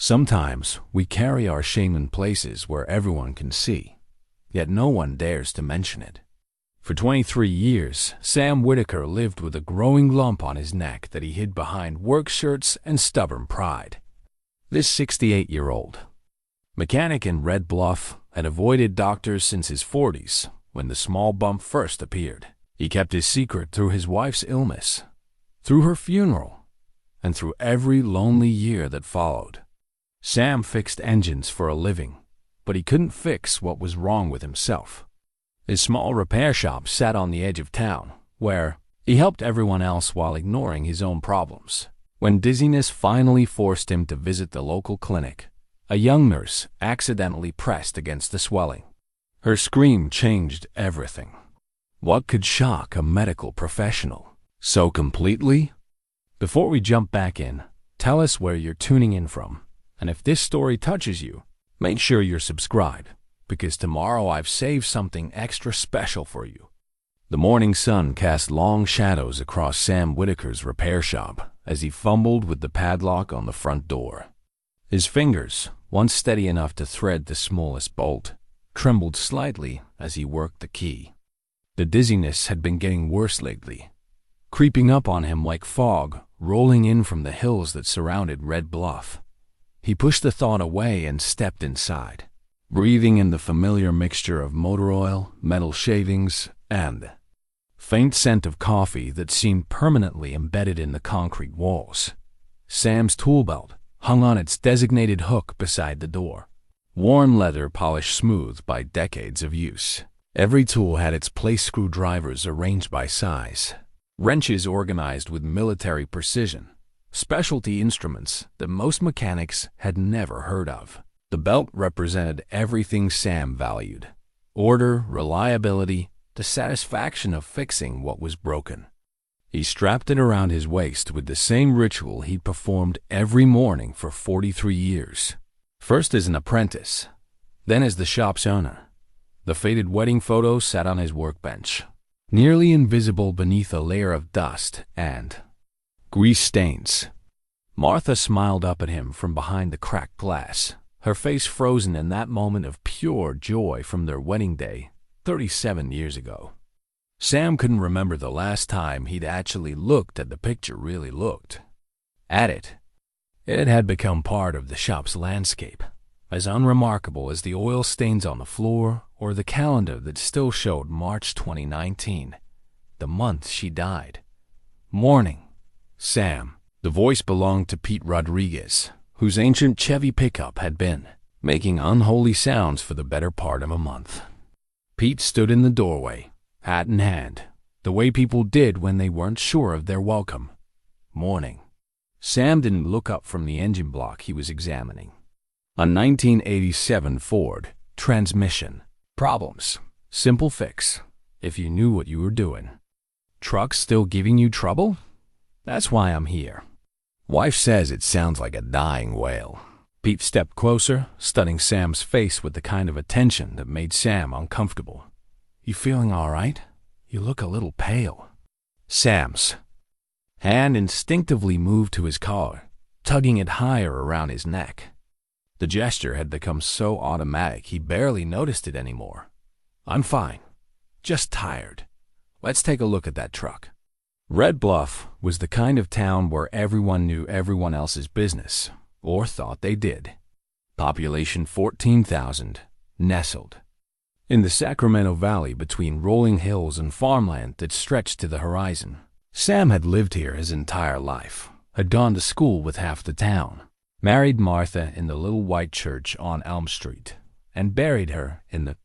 Sometimes we carry our shame in places where everyone can see, yet no one dares to mention it. For 23 years, Sam Whittaker lived with a growing lump on his neck that he hid behind work shirts and stubborn pride. This 68-year-old mechanic in Red Bluff had avoided doctors since his 40s when the small bump first appeared. He kept his secret through his wife's illness, through her funeral, and through every lonely year that followed. Sam fixed engines for a living, but he couldn't fix what was wrong with himself. His small repair shop sat on the edge of town, where he helped everyone else while ignoring his own problems. When dizziness finally forced him to visit the local clinic, a young nurse accidentally pressed against the swelling. Her scream changed everything. What could shock a medical professional so completely? Before we jump back in, tell us where you're tuning in from. And if this story touches you, make sure you're subscribed, because tomorrow I've saved something extra special for you. The morning sun cast long shadows across Sam Whittaker's repair shop as he fumbled with the padlock on the front door. His fingers, once steady enough to thread the smallest bolt, trembled slightly as he worked the key. The dizziness had been getting worse lately, creeping up on him like fog rolling in from the hills that surrounded Red Bluff. He pushed the thought away and stepped inside, breathing in the familiar mixture of motor oil, metal shavings, and faint scent of coffee that seemed permanently embedded in the concrete walls. Sam's tool belt hung on its designated hook beside the door, worn leather polished smooth by decades of use. Every tool had its place screwdrivers arranged by size, wrenches organized with military precision, specialty instruments that most mechanics had never heard of. The belt represented everything Sam valued: order, reliability, the satisfaction of fixing what was broken. He strapped it around his waist with the same ritual he'd performed every morning for 43 years. First as an apprentice, then as the shop's owner. The faded wedding photo sat on his workbench, nearly invisible beneath a layer of dust and grease stains. Martha smiled up at him from behind the cracked glass, her face frozen in that moment of pure joy from their wedding day 37 years ago. Sam couldn't remember the last time he'd actually looked at the picture really looked at it. It had become part of the shop's landscape, as unremarkable as the oil stains on the floor or the calendar that still showed March 2019, the month she died. Morning, Sam. The voice belonged to Pete Rodriguez, whose ancient Chevy pickup had been making unholy sounds for the better part of a month. Pete stood in the doorway, hat in hand, the way people did when they weren't sure of their welcome. Morning. Sam didn't look up from the engine block he was examining. A 1987 Ford transmission. Problems. Simple fix, if you knew what you were doing. Truck still giving you trouble? That's why I'm here. Wife says it sounds like a dying whale. Pete stepped closer, studying Sam's face with the kind of attention that made Sam uncomfortable. You feeling all right? You look a little pale. Sam's hand instinctively moved to his collar, tugging it higher around his neck. The gesture had become so automatic he barely noticed it anymore. I'm fine. Just tired. Let's take a look at that truck. Red Bluff was the kind of town where everyone knew everyone else's business, or thought they did. Population 14,000, nestled in the Sacramento Valley between rolling hills and farmland that stretched to the horizon. Sam had lived here his entire life, had gone to school with half the town, married Martha in the little white church on Elm Street, and buried her in the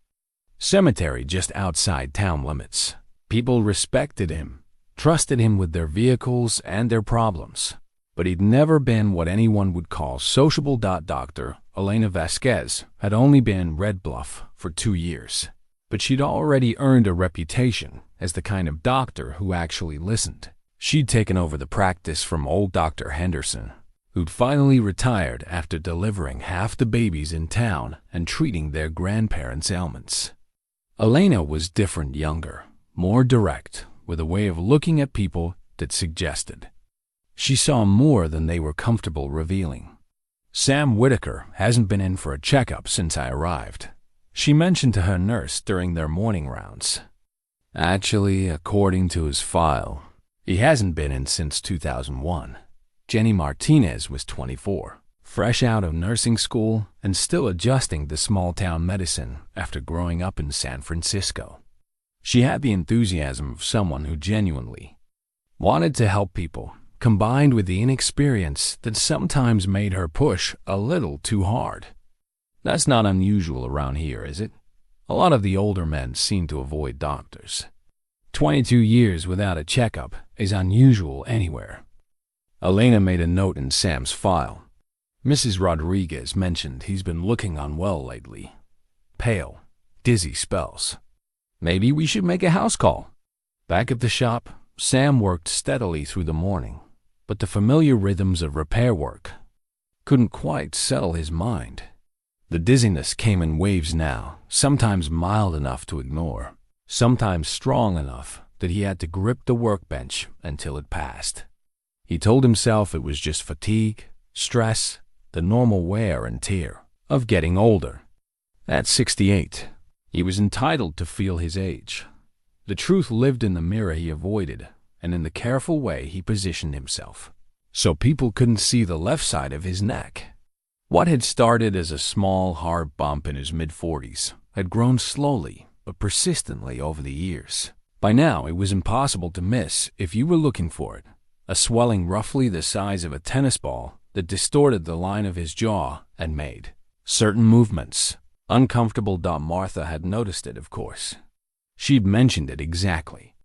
cemetery just outside town limits. People respected him, trusted him with their vehicles and their problems, but he'd never been what anyone would call sociable. Dr. Elena Vasquez had only been in Red Bluff for 2 years, but she'd already earned a reputation as the kind of doctor who actually listened. She'd taken over the practice from old Dr. Henderson, who'd finally retired after delivering half the babies in town and treating their grandparents' ailments. Elena was different, younger, more direct, with a way of looking at people that suggested she saw more than they were comfortable revealing. Sam Whittaker hasn't been in for a checkup since I arrived, she mentioned to her nurse during their morning rounds. Actually, according to his file, he hasn't been in since 2001. Jenny Martinez was 24, fresh out of nursing school and still adjusting to small-town medicine after growing up in San Francisco. She had the enthusiasm of someone who genuinely wanted to help people, combined with the inexperience that sometimes made her push a little too hard. That's not unusual around here, is it? A lot of the older men seem to avoid doctors. 22 years without a checkup is unusual anywhere. Elena made a note in Sam's file. Mrs. Rodriguez mentioned he's been looking unwell lately. Pale, dizzy spells. Maybe we should make a house call. Back at the shop, Sam worked steadily through the morning, but the familiar rhythms of repair work couldn't quite settle his mind. The dizziness came in waves now, sometimes mild enough to ignore, sometimes strong enough that he had to grip the workbench until it passed. He told himself it was just fatigue, stress, the normal wear and tear of getting older. At 68, he was entitled to feel his age. The truth lived in the mirror he avoided and in the careful way he positioned himself, so people couldn't see the left side of his neck. What had started as a small, hard bump in his mid-40s had grown slowly but persistently over the years. By now, it was impossible to miss if you were looking for it. A swelling roughly the size of a tennis ball that distorted the line of his jaw and made certain movements uncomfortable. Martha had noticed it, of course. She'd mentioned it exactly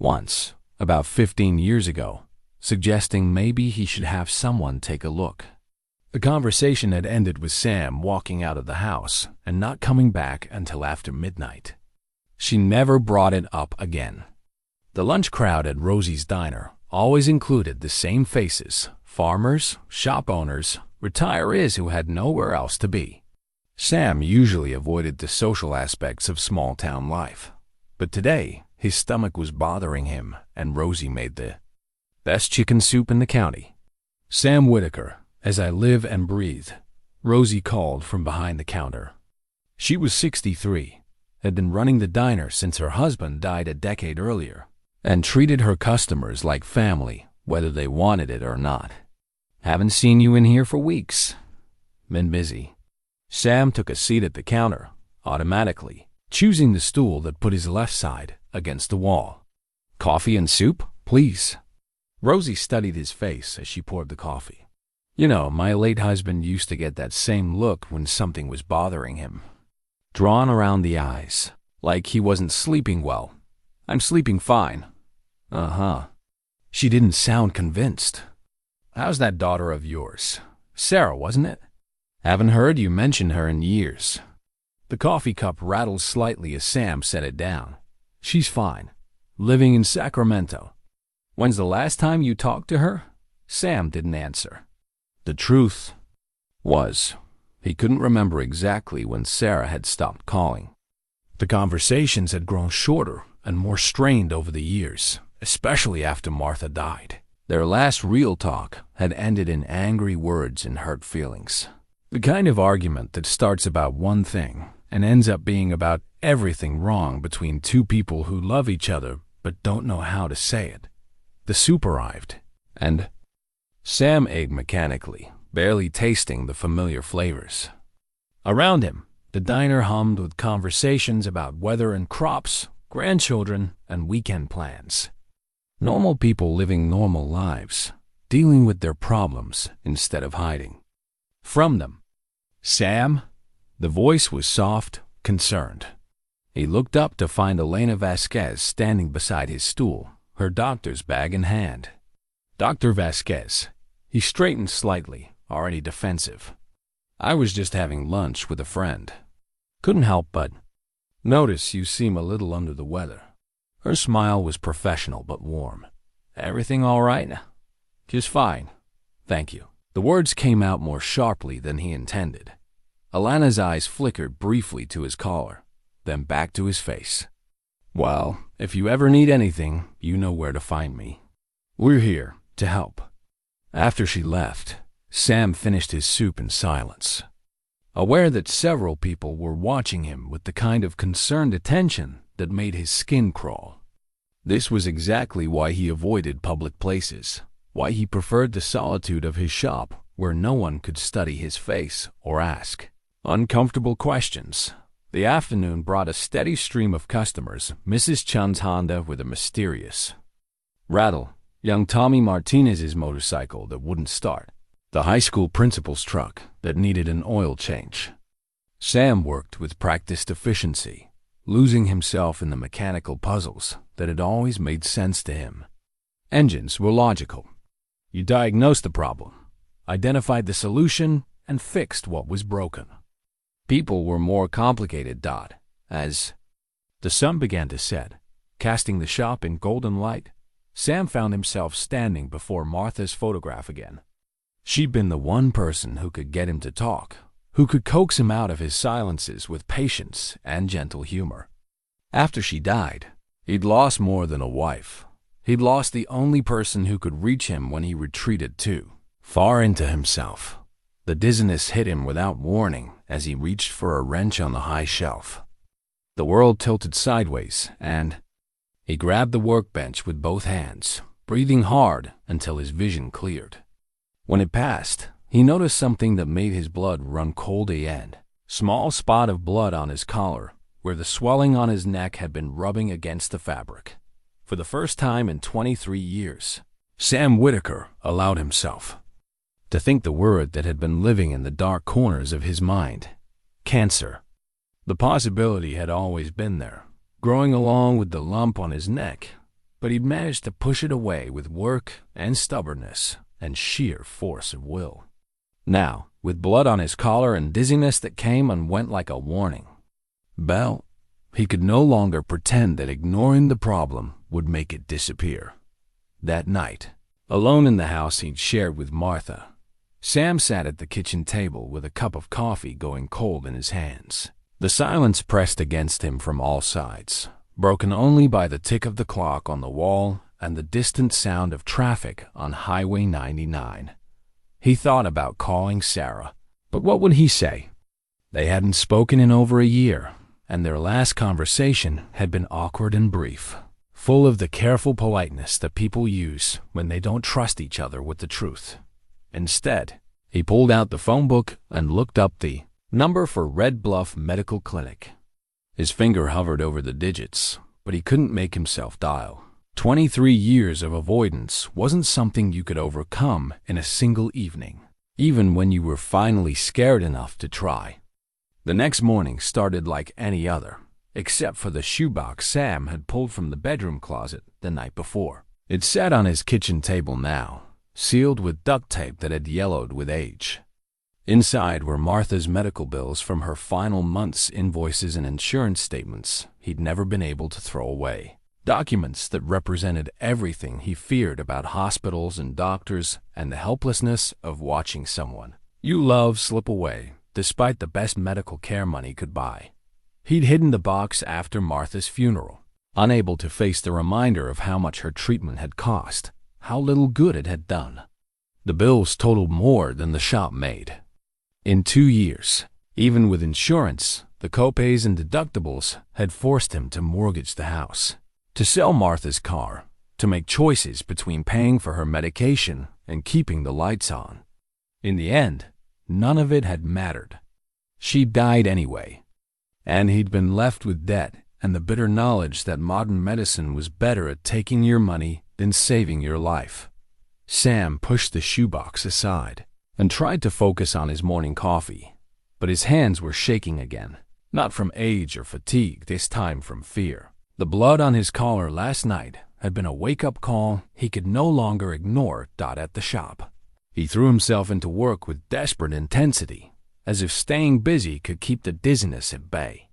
once, about 15 years ago, suggesting maybe he should have someone take a look. The conversation had ended with Sam walking out of the house and not coming back until after midnight. She never brought it up again. The lunch crowd at Rosie's Diner always included the same faces: farmers, shop owners, retirees who had nowhere else to be. Sam usually avoided the social aspects of small-town life, but today his stomach was bothering him and Rosie made the best chicken soup in the county. Sam Whittaker, as I live and breathe, Rosie called from behind the counter. She was 63, had been running the diner since her husband died a decade earlier, and treated her customers like family, whether they wanted it or not. Haven't seen you in here for weeks. Been busy. Sam took a seat at the counter, automatically, choosing the stool that put his left side against the wall. Coffee and soup, please. Rosie studied his face as she poured the coffee. You know, my late husband used to get that same look when something was bothering him. Drawn around the eyes, like he wasn't sleeping well. I'm sleeping fine. Uh-huh. She didn't sound convinced. How's that daughter of yours? Sarah, wasn't it? Haven't heard you mention her in years. The coffee cup rattled slightly as Sam set it down. She's fine. Living in Sacramento. When's the last time you talked to her? Sam didn't answer. The truth was, he couldn't remember exactly when Sarah had stopped calling. The conversations had grown shorter and more strained over the years, especially after Martha died. Their last real talk had ended in angry words and hurt feelings. The kind of argument that starts about one thing and ends up being about everything wrong between two people who love each other but don't know how to say it. The soup arrived, and Sam ate mechanically, barely tasting the familiar flavors. Around him, the diner hummed with conversations about weather and crops, grandchildren, and weekend plans. Normal people living normal lives, dealing with their problems instead of hiding from them. Sam? The voice was soft, concerned. He looked up to find Elena Vasquez standing beside his stool, her doctor's bag in hand. Dr. Vasquez. He straightened slightly, already defensive. I was just having lunch with a friend. Couldn't help but notice you seem a little under the weather. Her smile was professional but warm. Everything all right? Just fine. Thank you. The words came out more sharply than he intended. Alana's eyes flickered briefly to his collar, then back to his face. Well, if you ever need anything, you know where to find me. We're here to help. After she left, Sam finished his soup in silence, aware that several people were watching him with the kind of concerned attention that made his skin crawl. This was exactly why he avoided public places, why he preferred the solitude of his shop where no one could study his face or ask uncomfortable questions. The afternoon brought a steady stream of customers, Mrs. Chun's Honda with a mysterious rattle, young Tommy Martinez's motorcycle that wouldn't start, the high school principal's truck that needed an oil change. Sam worked with practiced efficiency, losing himself in the mechanical puzzles that had always made sense to him. Engines were logical. You diagnosed the problem, identified the solution, and fixed what was broken. People were more complicated. As the sun began to set, casting the shop in golden light, Sam found himself standing before Martha's photograph again. She'd been the one person who could get him to talk, who could coax him out of his silences with patience and gentle humor. After she died, he'd lost more than a wife. He'd lost the only person who could reach him when he retreated too far into himself. The dizziness hit him without warning as he reached for a wrench on the high shelf. The world tilted sideways, and he grabbed the workbench with both hands, breathing hard until his vision cleared. When it passed, he noticed something that made his blood run cold again. Small spot of blood on his collar, where the swelling on his neck had been rubbing against the fabric. For the first time in 23 years, Sam Whittaker allowed himself to think the word that had been living in the dark corners of his mind: cancer. The possibility had always been there, growing along with the lump on his neck, but he'd managed to push it away with work and stubbornness and sheer force of will. Now, with blood on his collar and dizziness that came and went like a warning bell, he could no longer pretend that ignoring the problem would make it disappear. That night, alone in the house he'd shared with Martha, Sam sat at the kitchen table with a cup of coffee going cold in his hands. The silence pressed against him from all sides, broken only by the tick of the clock on the wall and the distant sound of traffic on Highway 99. He thought about calling Sarah, but what would he say? They hadn't spoken in over a year, and their last conversation had been awkward and brief, full of the careful politeness that people use when they don't trust each other with the truth. Instead, he pulled out the phone book and looked up the number for Red Bluff Medical Clinic. His finger hovered over the digits, but he couldn't make himself dial. 23 years of avoidance wasn't something you could overcome in a single evening, even when you were finally scared enough to try. The next morning started like any other, except for the shoebox Sam had pulled from the bedroom closet the night before. It sat on his kitchen table now, sealed with duct tape that had yellowed with age. Inside were Martha's medical bills from her final month's invoices and insurance statements he'd never been able to throw away. Documents that represented everything he feared about hospitals and doctors and the helplessness of watching someone you love slip away despite the best medical care money could buy. He'd hidden the box after Martha's funeral, unable to face the reminder of how much her treatment had cost, how little good it had done. The bills totaled more than the shop made. In 2 years, even with insurance, the copays and deductibles had forced him to mortgage the house, to sell Martha's car, to make choices between paying for her medication and keeping the lights on. In the end, none of it had mattered. She died anyway, and he'd been left with debt and the bitter knowledge that modern medicine was better at taking your money than saving your life. Sam pushed the shoebox aside and tried to focus on his morning coffee, but his hands were shaking again, not from age or fatigue, this time from fear. The blood on his collar last night had been a wake-up call he could no longer ignore. At the shop, he threw himself into work with desperate intensity, as if staying busy could keep the dizziness at bay.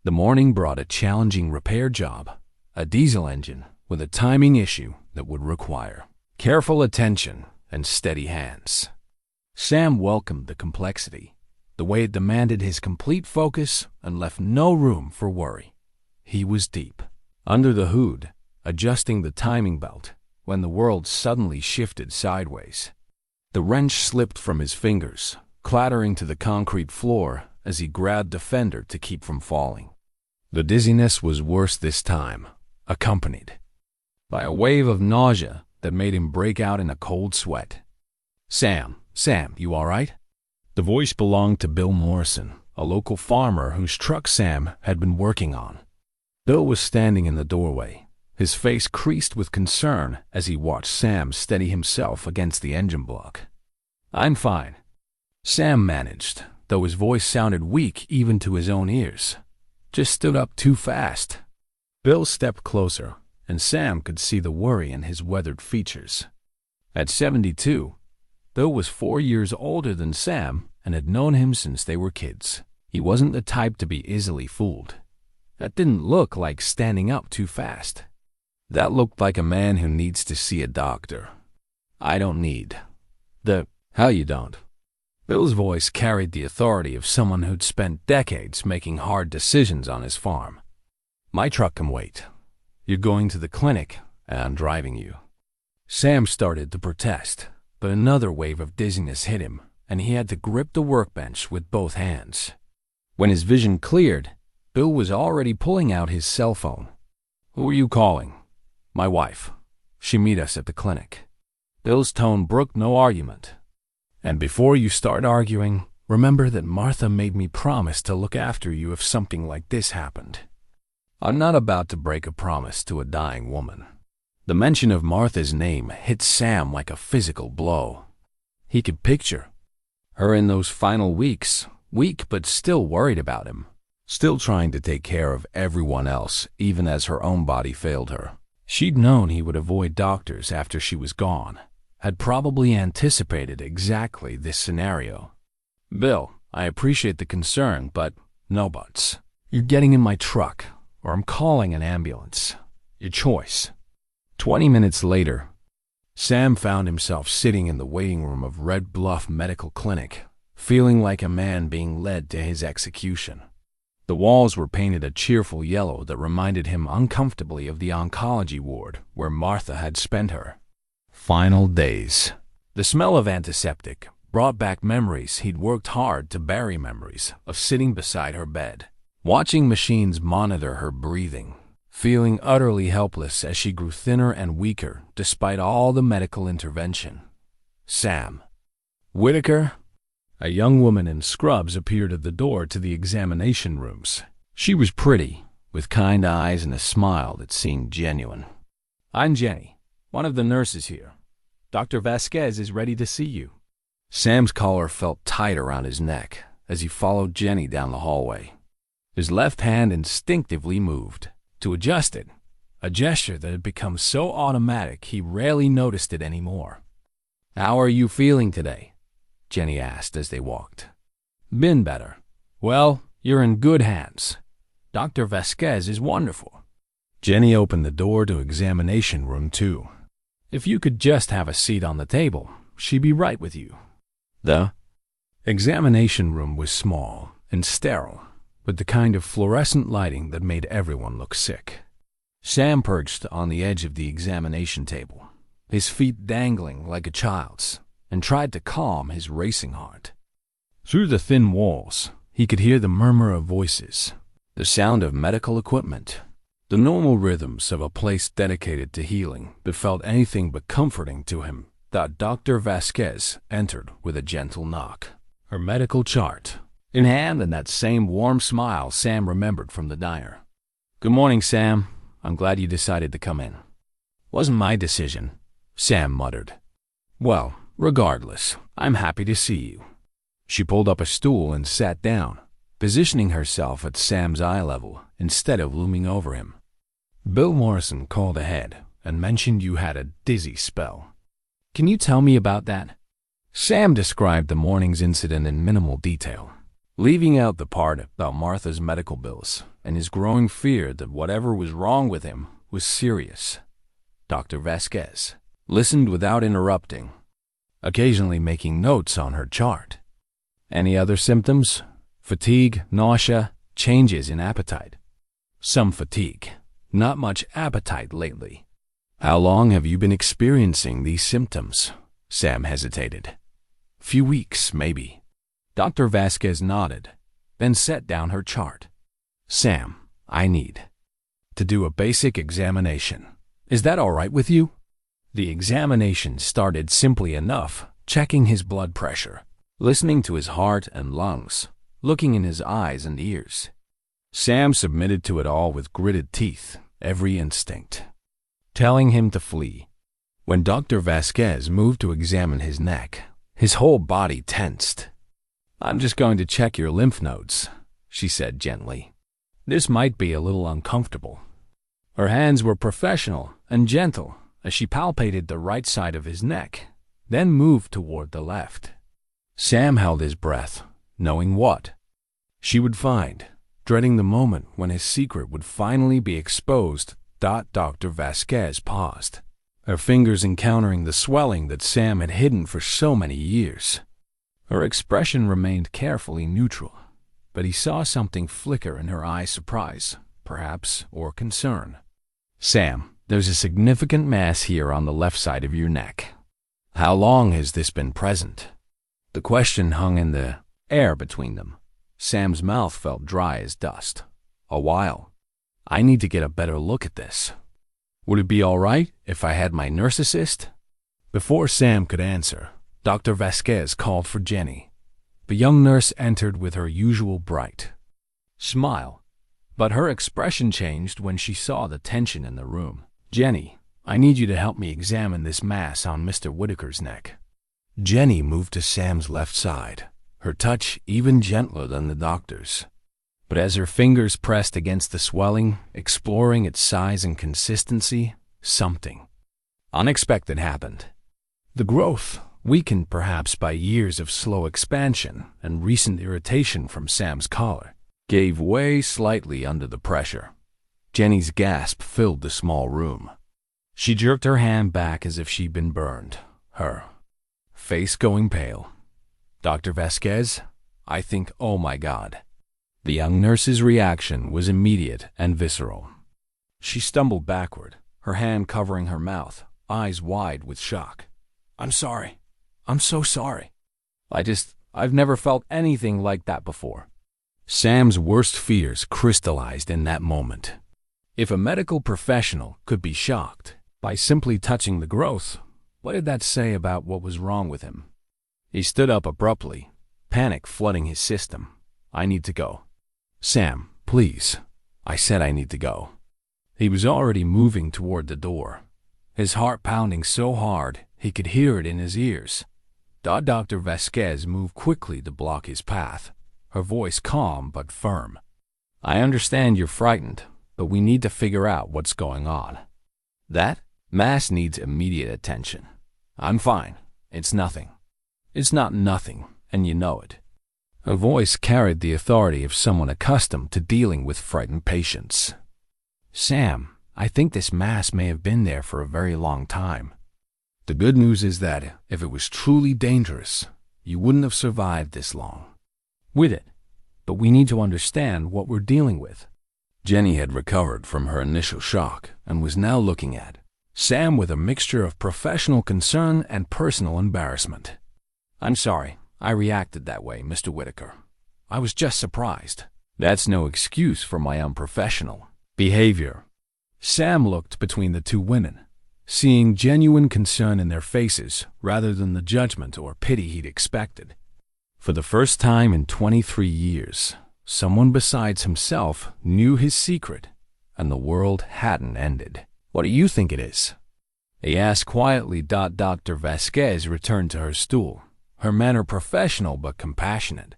The morning brought a challenging repair job, a diesel engine with a timing issue that would require careful attention and steady hands. Sam welcomed the complexity, the way it demanded his complete focus and left no room for worry. He was deep, under the hood, adjusting the timing belt when the world suddenly shifted sideways. The wrench slipped from his fingers, clattering to the concrete floor as he grabbed the fender to keep from falling. The dizziness was worse this time, accompanied by a wave of nausea that made him break out in a cold sweat. Sam, you all right?" The voice belonged to Bill Morrison, a local farmer whose truck Sam had been working on. Bill was standing in the doorway, his face creased with concern as he watched Sam steady himself against the engine block. "I'm fine," Sam managed, though his voice sounded weak even to his own ears. "Just stood up too fast." Bill stepped closer, and Sam could see the worry in his weathered features. At 72, Bill was 4 years older than Sam and had known him since they were kids. He wasn't the type to be easily fooled. That didn't look like standing up too fast. That looked like a man who needs to see a doctor. "I don't need how you don't?" Bill's voice carried the authority of someone who'd spent decades making hard decisions on his farm. "My truck can wait. You're going to the clinic, and I'm driving you." Sam started to protest, but another wave of dizziness hit him, and he had to grip the workbench with both hands. When his vision cleared, Bill was already pulling out his cell phone. "Who are you calling?" "My wife. She meet us at the clinic." Bill's tone brooked no argument. "And before you start arguing, remember that Martha made me promise to look after you if something like this happened." "I'm not about to break a promise to a dying woman." The mention of Martha's name hit Sam like a physical blow. He could picture her in those final weeks, weak but still worried about him, still trying to take care of everyone else even as her own body failed her. She'd known he would avoid doctors after she was gone, had probably anticipated exactly this scenario. "Bill, I appreciate the concern, but no buts. You're getting in my truck, or I'm calling an ambulance. Your choice." 20 minutes later, Sam found himself sitting in the waiting room of Red Bluff Medical Clinic, feeling like a man being led to his execution. The walls were painted a cheerful yellow that reminded him uncomfortably of the oncology ward where Martha had spent her final days. The smell of antiseptic brought back memories he'd worked hard to bury, memories of sitting beside her bed, watching machines monitor her breathing, feeling utterly helpless as she grew thinner and weaker despite all the medical intervention. Sam. Whittaker? A young woman in scrubs appeared at the door to the examination rooms. She was pretty, with kind eyes and a smile that seemed genuine. "I'm Jenny, one of the nurses here. Dr. Vasquez is ready to see you." Sam's collar felt tight around his neck as he followed Jenny down the hallway. His left hand instinctively moved to adjust it, a gesture that had become so automatic he rarely noticed it anymore. "How are you feeling today?" Jenny asked as they walked. "Been better. Well, you're in good hands. Dr. Vasquez is wonderful." Jenny opened the door to examination room 2. "If you could just have a seat on the table, she'd be right with you." The examination room was small and sterile, with the kind of fluorescent lighting that made everyone look sick. Sam perched on the edge of the examination table, his feet dangling like a child's, and tried to calm his racing heart. Through the thin walls, he could hear the murmur of voices, the sound of medical equipment, the normal rhythms of a place dedicated to healing that felt anything but comforting to him. That Dr. Vasquez entered with a gentle knock, her medical chart in hand and that same warm smile Sam remembered from the diner. "Good morning, Sam. I'm glad you decided to come in." "Wasn't my decision," Sam muttered. "Well, regardless, I'm happy to see you." She pulled up a stool and sat down, positioning herself at Sam's eye level instead of looming over him. "Bill Morrison called ahead and mentioned you had a dizzy spell. Can you tell me about that?" Sam described the morning's incident in minimal detail, leaving out the part about Martha's medical bills and his growing fear that whatever was wrong with him was serious. Dr. Vasquez listened without interrupting, occasionally making notes on her chart. "Any other symptoms? Fatigue, nausea, changes in appetite?" "Some fatigue. Not much appetite lately." "How long have you been experiencing these symptoms?" Sam hesitated. Few weeks, maybe. Dr. Vasquez nodded, then set down her chart. Sam, I need to do a basic examination. Is that all right with you? The examination started simply enough, checking his blood pressure, listening to his heart and lungs, looking in his eyes and ears. Sam submitted to it all with gritted teeth, every instinct telling him to flee. When Dr. Vasquez moved to examine his neck, his whole body tensed. I'm just going to check your lymph nodes, she said gently. This might be a little uncomfortable. Her hands were professional and gentle as she palpated the right side of his neck, then moved toward the left. Sam held his breath, knowing what she would find, dreading the moment when his secret would finally be exposed. Dr. Vasquez paused, her fingers encountering the swelling that Sam had hidden for so many years. Her expression remained carefully neutral, but he saw something flicker in her eyes, surprise, perhaps, or concern. Sam, there's a significant mass here on the left side of your neck. How long has this been present? The question hung in the air between them. Sam's mouth felt dry as dust. A while. I need to get a better look at this. Would it be all right if I had my nurse assist? Before Sam could answer, Dr. Vasquez called for Jenny. The young nurse entered with her usual bright smile, but her expression changed when she saw the tension in the room. Jenny, I need you to help me examine this mass on Mr. Whittaker's neck. Jenny moved to Sam's left side, her touch even gentler than the doctor's. But as her fingers pressed against the swelling, exploring its size and consistency, something unexpected happened. The growth, weakened perhaps by years of slow expansion and recent irritation from Sam's collar, gave way slightly under the pressure. Jenny's gasp filled the small room. She jerked her hand back as if she'd been burned, her face going pale. Dr. Vasquez, I think, oh my God. The young nurse's reaction was immediate and visceral. She stumbled backward, her hand covering her mouth, eyes wide with shock. I'm sorry. I'm so sorry. I've never felt anything like that before. Sam's worst fears crystallized in that moment. If a medical professional could be shocked by simply touching the growth, what did that say about what was wrong with him? He stood up abruptly, panic flooding his system. I need to go. Sam, please. I said I need to go. He was already moving toward the door, his heart pounding so hard he could hear it in his ears. Dr. Vasquez moved quickly to block his path, her voice calm but firm. I understand you're frightened, but we need to figure out what's going on. That mass needs immediate attention. I'm fine. It's nothing. It's not nothing, and you know it. Her voice carried the authority of someone accustomed to dealing with frightened patients. Sam, I think this mass may have been there for a very long time. The good news is that if it was truly dangerous, you wouldn't have survived this long with it. But we need to understand what we're dealing with. Jenny had recovered from her initial shock and was now looking at Sam with a mixture of professional concern and personal embarrassment. I'm sorry. I reacted that way, Mr. Whittaker. I was just surprised. That's no excuse for my unprofessional behavior. Sam looked between the two women, seeing genuine concern in their faces rather than the judgment or pity he'd expected. For the first time in 23 years, someone besides himself knew his secret, and the world hadn't ended. What do you think it is? He asked quietly. Dr. Vasquez returned to her stool, her manner professional but compassionate.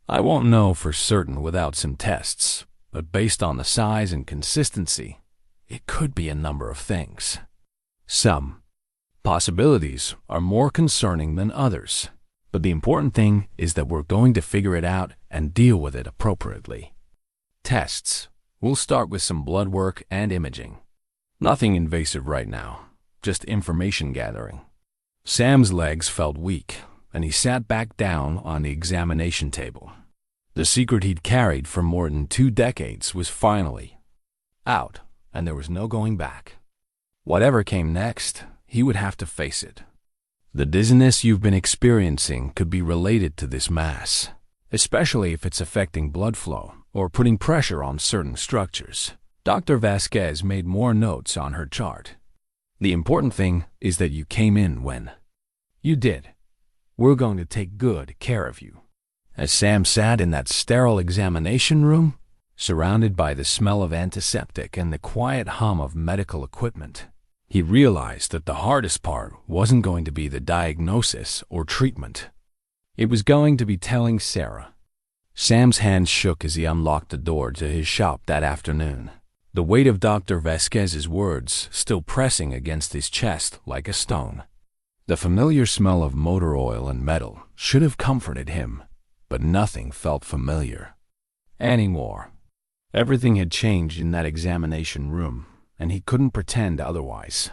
I won't know for certain without some tests, but based on the size and consistency, it could be a number of things. Some possibilities are more concerning than others, but the important thing is that we're going to figure it out and deal with it appropriately. Tests. We'll start with some blood work and imaging. Nothing invasive right now, just information gathering. Sam's legs felt weak, and he sat back down on the examination table. The secret he'd carried for more than 2 decades was finally out, and there was no going back. Whatever came next, he would have to face it. The dizziness you've been experiencing could be related to this mass, especially if it's affecting blood flow or putting pressure on certain structures. Dr. Vasquez made more notes on her chart. The important thing is that you came in when you did. We're going to take good care of you. As Sam sat in that sterile examination room, surrounded by the smell of antiseptic and the quiet hum of medical equipment, he realized that the hardest part wasn't going to be the diagnosis or treatment. It was going to be telling Sarah. Sam's hands shook as he unlocked the door to his shop that afternoon, the weight of Dr. Vasquez's words still pressing against his chest like a stone. The familiar smell of motor oil and metal should have comforted him, but nothing felt familiar anymore. Everything had changed in that examination room, and he couldn't pretend otherwise.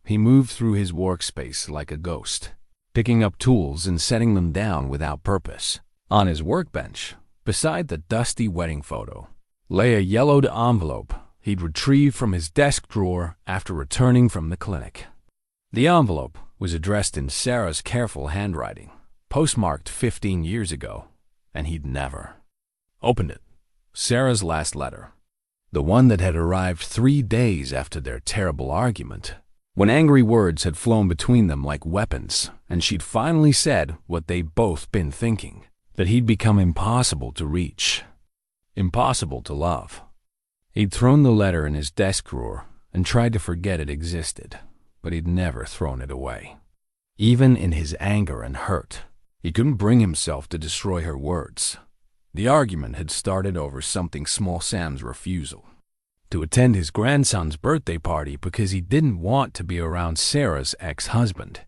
He moved through his workspace like a ghost, picking up tools and setting them down without purpose. On his workbench, beside the dusty wedding photo, lay a yellowed envelope he'd retrieved from his desk drawer after returning from the clinic. The envelope was addressed in Sarah's careful handwriting, postmarked 15 years ago, and he'd never opened it. Sarah's last letter, the one that had arrived 3 days after their terrible argument, when angry words had flown between them like weapons, and she'd finally said what they'd both been thinking, that he'd become impossible to reach, impossible to love. He'd thrown the letter in his desk drawer and tried to forget it existed, but he'd never thrown it away. Even in his anger and hurt, he couldn't bring himself to destroy her words. The argument had started over something small: Sam's refusal to attend his grandson's birthday party because he didn't want to be around Sarah's ex-husband.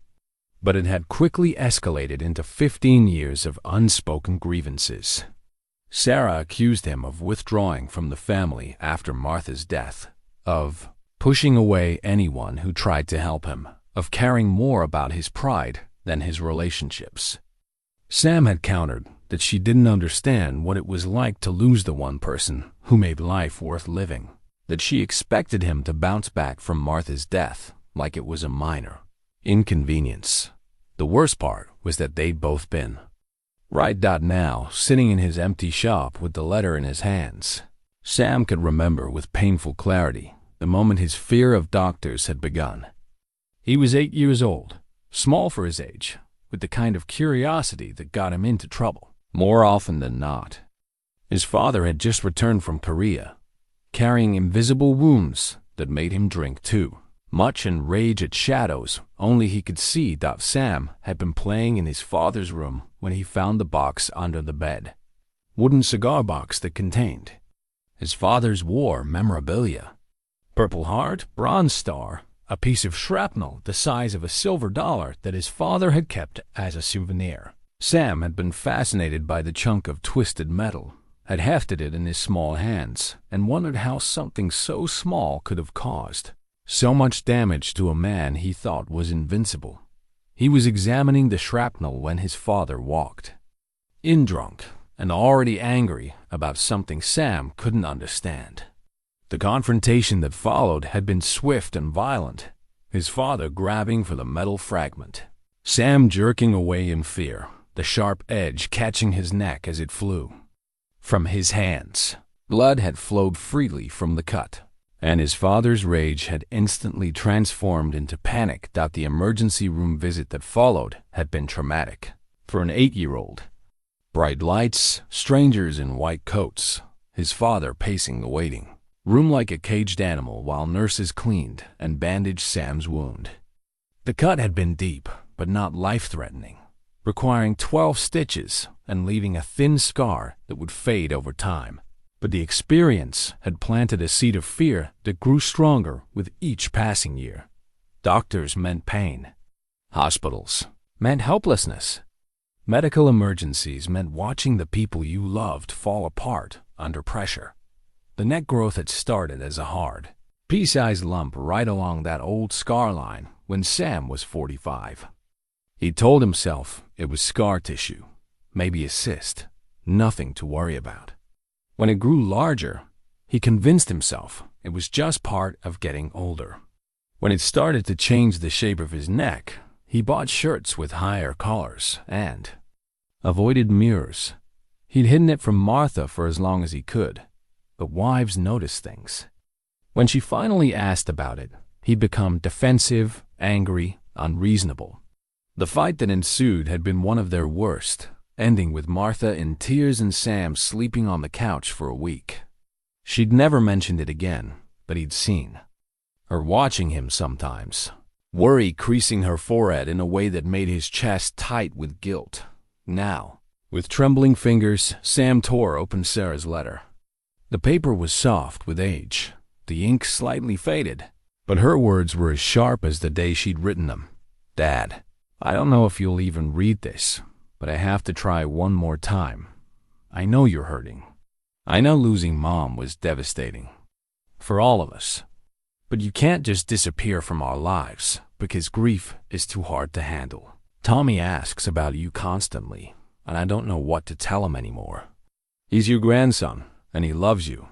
But it had quickly escalated into 15 years of unspoken grievances. Sarah accused him of withdrawing from the family after Martha's death, of pushing away anyone who tried to help him, of caring more about his pride than his relationships. Sam had countered that she didn't understand what it was like to lose the one person who made life worth living, that she expected him to bounce back from Martha's death like it was a minor inconvenience. The worst part was that they'd both been right now, sitting in his empty shop with the letter in his hands. Sam could remember with painful clarity the moment his fear of doctors had begun. He was 8 years old, small for his age, with the kind of curiosity that got him into trouble, more often than not. His father had just returned from Korea, carrying invisible wounds that made him drink too much and rage at shadows only he could see. Sam had been playing in his father's room when he found the box under the bed, wooden cigar box that contained his father's war memorabilia. Purple Heart, Bronze Star, a piece of shrapnel the size of a silver dollar that his father had kept as a souvenir. Sam had been fascinated by the chunk of twisted metal, had hefted it in his small hands, and wondered how something so small could have caused so much damage to a man he thought was invincible. He was examining the shrapnel when his father walked in, drunk and already angry about something Sam couldn't understand. The confrontation that followed had been swift and violent, his father grabbing for the metal fragment, Sam jerking away in fear, the sharp edge catching his neck as it flew from his hands. Blood had flowed freely from the cut, and his father's rage had instantly transformed into panic. The emergency room visit that followed had been traumatic for an 8-year-old. Bright lights, strangers in white coats, his father pacing the waiting room like a caged animal while nurses cleaned and bandaged Sam's wound. The cut had been deep, but not life-threatening, requiring 12 stitches and leaving a thin scar that would fade over time. But the experience had planted a seed of fear that grew stronger with each passing year. Doctors meant pain. Hospitals meant helplessness. Medical emergencies meant watching the people you loved fall apart under pressure. The neck growth had started as a hard, pea-sized lump right along that old scar line when Sam was 45. He told himself it was scar tissue, maybe a cyst, nothing to worry about. When it grew larger, he convinced himself it was just part of getting older. When it started to change the shape of his neck, He bought shirts with higher collars and avoided mirrors. He'd hidden it from Martha for as long as he could, but wives notice things. When she finally asked about it, he'd become defensive, angry, unreasonable. The fight that ensued had been one of their worst, ending with Martha in tears and Sam sleeping on the couch for a week. She'd never mentioned it again, but he'd seen her watching him sometimes, worry creasing her forehead in a way that made his chest tight with guilt. Now, with trembling fingers, Sam tore open Sarah's letter. The paper was soft with age, the ink slightly faded, but her words were as sharp as the day she'd written them. Dad, I don't know if you'll even read this, but I have to try one more time. I know you're hurting. I know losing Mom was devastating. For all of us. But you can't just disappear from our lives, because grief is too hard to handle. Tommy asks about you constantly, and I don't know what to tell him anymore. He's your grandson, and he loves you,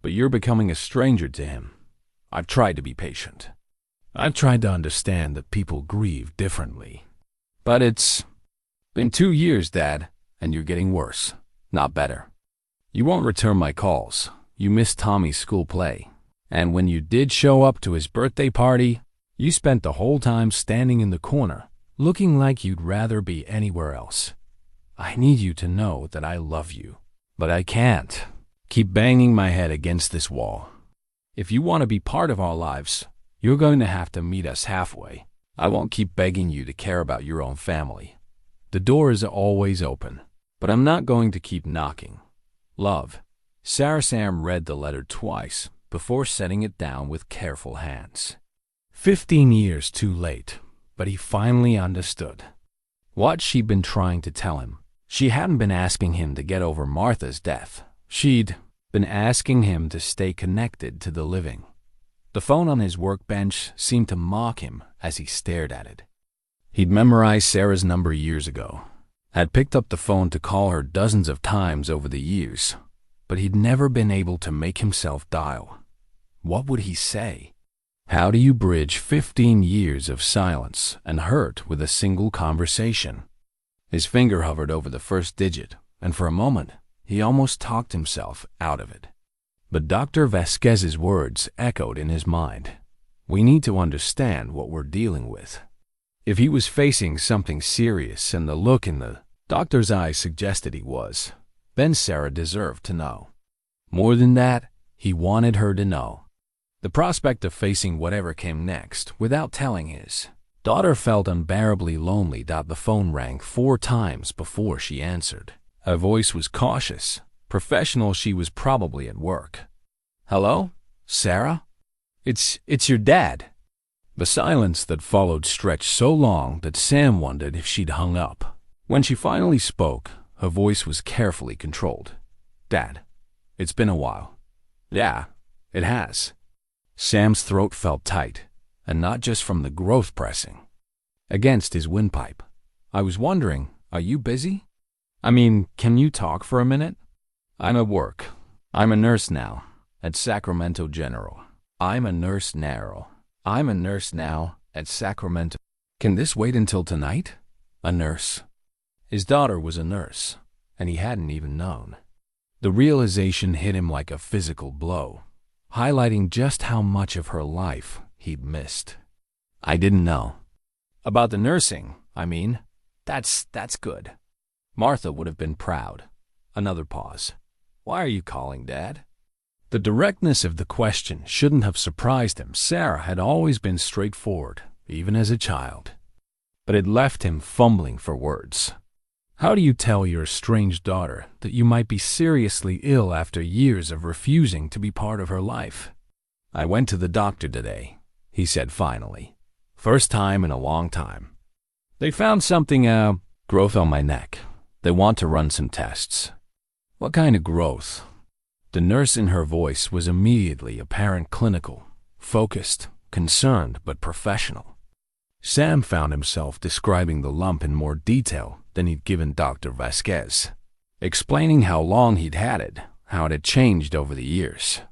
but you're becoming a stranger to him. I've tried to be patient. I've tried to understand that people grieve differently. But it's been 2 years, Dad, and you're getting worse, not better. You won't return my calls. You missed Tommy's school play. And when you did show up to his birthday party, you spent the whole time standing in the corner, looking like you'd rather be anywhere else. I need you to know that I love you, but I can't keep banging my head against this wall. If you want to be part of our lives, you're going to have to meet us halfway. I won't keep begging you to care about your own family. The door is always open, but I'm not going to keep knocking. Love. Sarah. Sam read the letter twice before setting it down with careful hands. 15 years too late, but he finally understood what she'd been trying to tell him. She hadn't been asking him to get over Martha's death. She'd been asking him to stay connected to the living. The phone on his workbench seemed to mock him as he stared at it. He'd memorized Sarah's number years ago, had picked up the phone to call her dozens of times over the years, but he'd never been able to make himself dial. What would he say? How do you bridge 15 years of silence and hurt with a single conversation? His finger hovered over the first digit, and for a moment, he almost talked himself out of it. But Dr. Vasquez's words echoed in his mind. We need to understand what we're dealing with. If he was facing something serious and the look in the doctor's eyes suggested he was, then Sarah deserved to know. More than that, he wanted her to know. The prospect of facing whatever came next without telling his daughter felt unbearably lonely. The phone rang 4 times before she answered. Her voice was cautious, professional. She was probably at work. Hello? Sarah? It's your dad. The silence that followed stretched so long that Sam wondered if she'd hung up. When she finally spoke, her voice was carefully controlled. Dad, it's been a while. Yeah, it has. Sam's throat felt tight, and not just from the growth pressing against his windpipe. I was wondering, are you busy? I mean, can you talk for a minute? I'm at work. I'm a nurse now, at Sacramento General. I'm a nurse now at Sacramento. Can this wait until tonight? A nurse. His daughter was a nurse, and he hadn't even known. The realization hit him like a physical blow, highlighting just how much of her life he'd missed. I didn't know. About the nursing, I mean. That's good. Martha would have been proud. Another pause. Why are you calling, Dad? The directness of the question shouldn't have surprised him. Sarah had always been straightforward, even as a child. But it left him fumbling for words. How do you tell your estranged daughter that you might be seriously ill after years of refusing to be part of her life? I went to the doctor today, he said finally. First time in a long time. They found something, growth on my neck. They want to run some tests. What kind of growth? The nurse in her voice was immediately apparent, clinical, focused, concerned, but professional. Sam found himself describing the lump in more detail than he'd given Dr. Vasquez, explaining how long he'd had it, how it had changed over the years.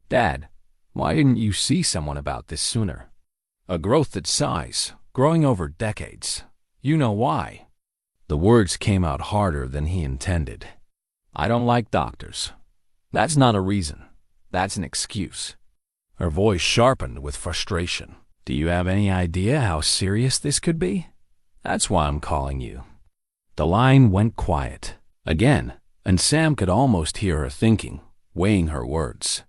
Dad, why didn't you see someone about this sooner? A growth that size, growing over decades. You know why. The words came out harder than he intended. I don't like doctors. That's not a reason. That's an excuse. Her voice sharpened with frustration. Do you have any idea how serious this could be? That's why I'm calling you. The line went quiet again, and Sam could almost hear her thinking, weighing her words.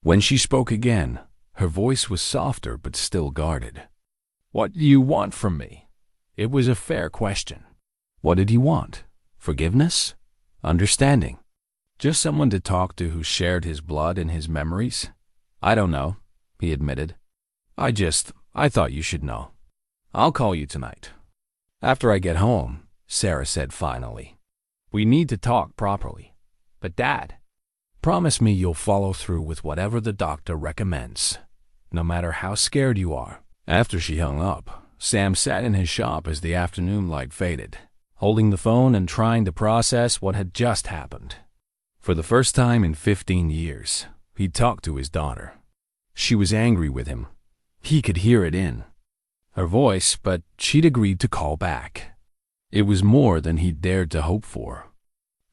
When she spoke again, her voice was softer but still guarded. What do you want from me? It was a fair question. What did he want? Forgiveness? Understanding? Just someone to talk to who shared his blood and his memories? I don't know, he admitted. I thought you should know. I'll call you tonight. After I get home, Sarah said finally. We need to talk properly. But Dad, promise me you'll follow through with whatever the doctor recommends, no matter how scared you are. After she hung up, Sam sat in his shop as the afternoon light faded, holding the phone and trying to process what had just happened. For the first time in 15 years, he talked to his daughter. She was angry with him. He could hear it in her voice, but she'd agreed to call back. It was more than he'd dared to hope for.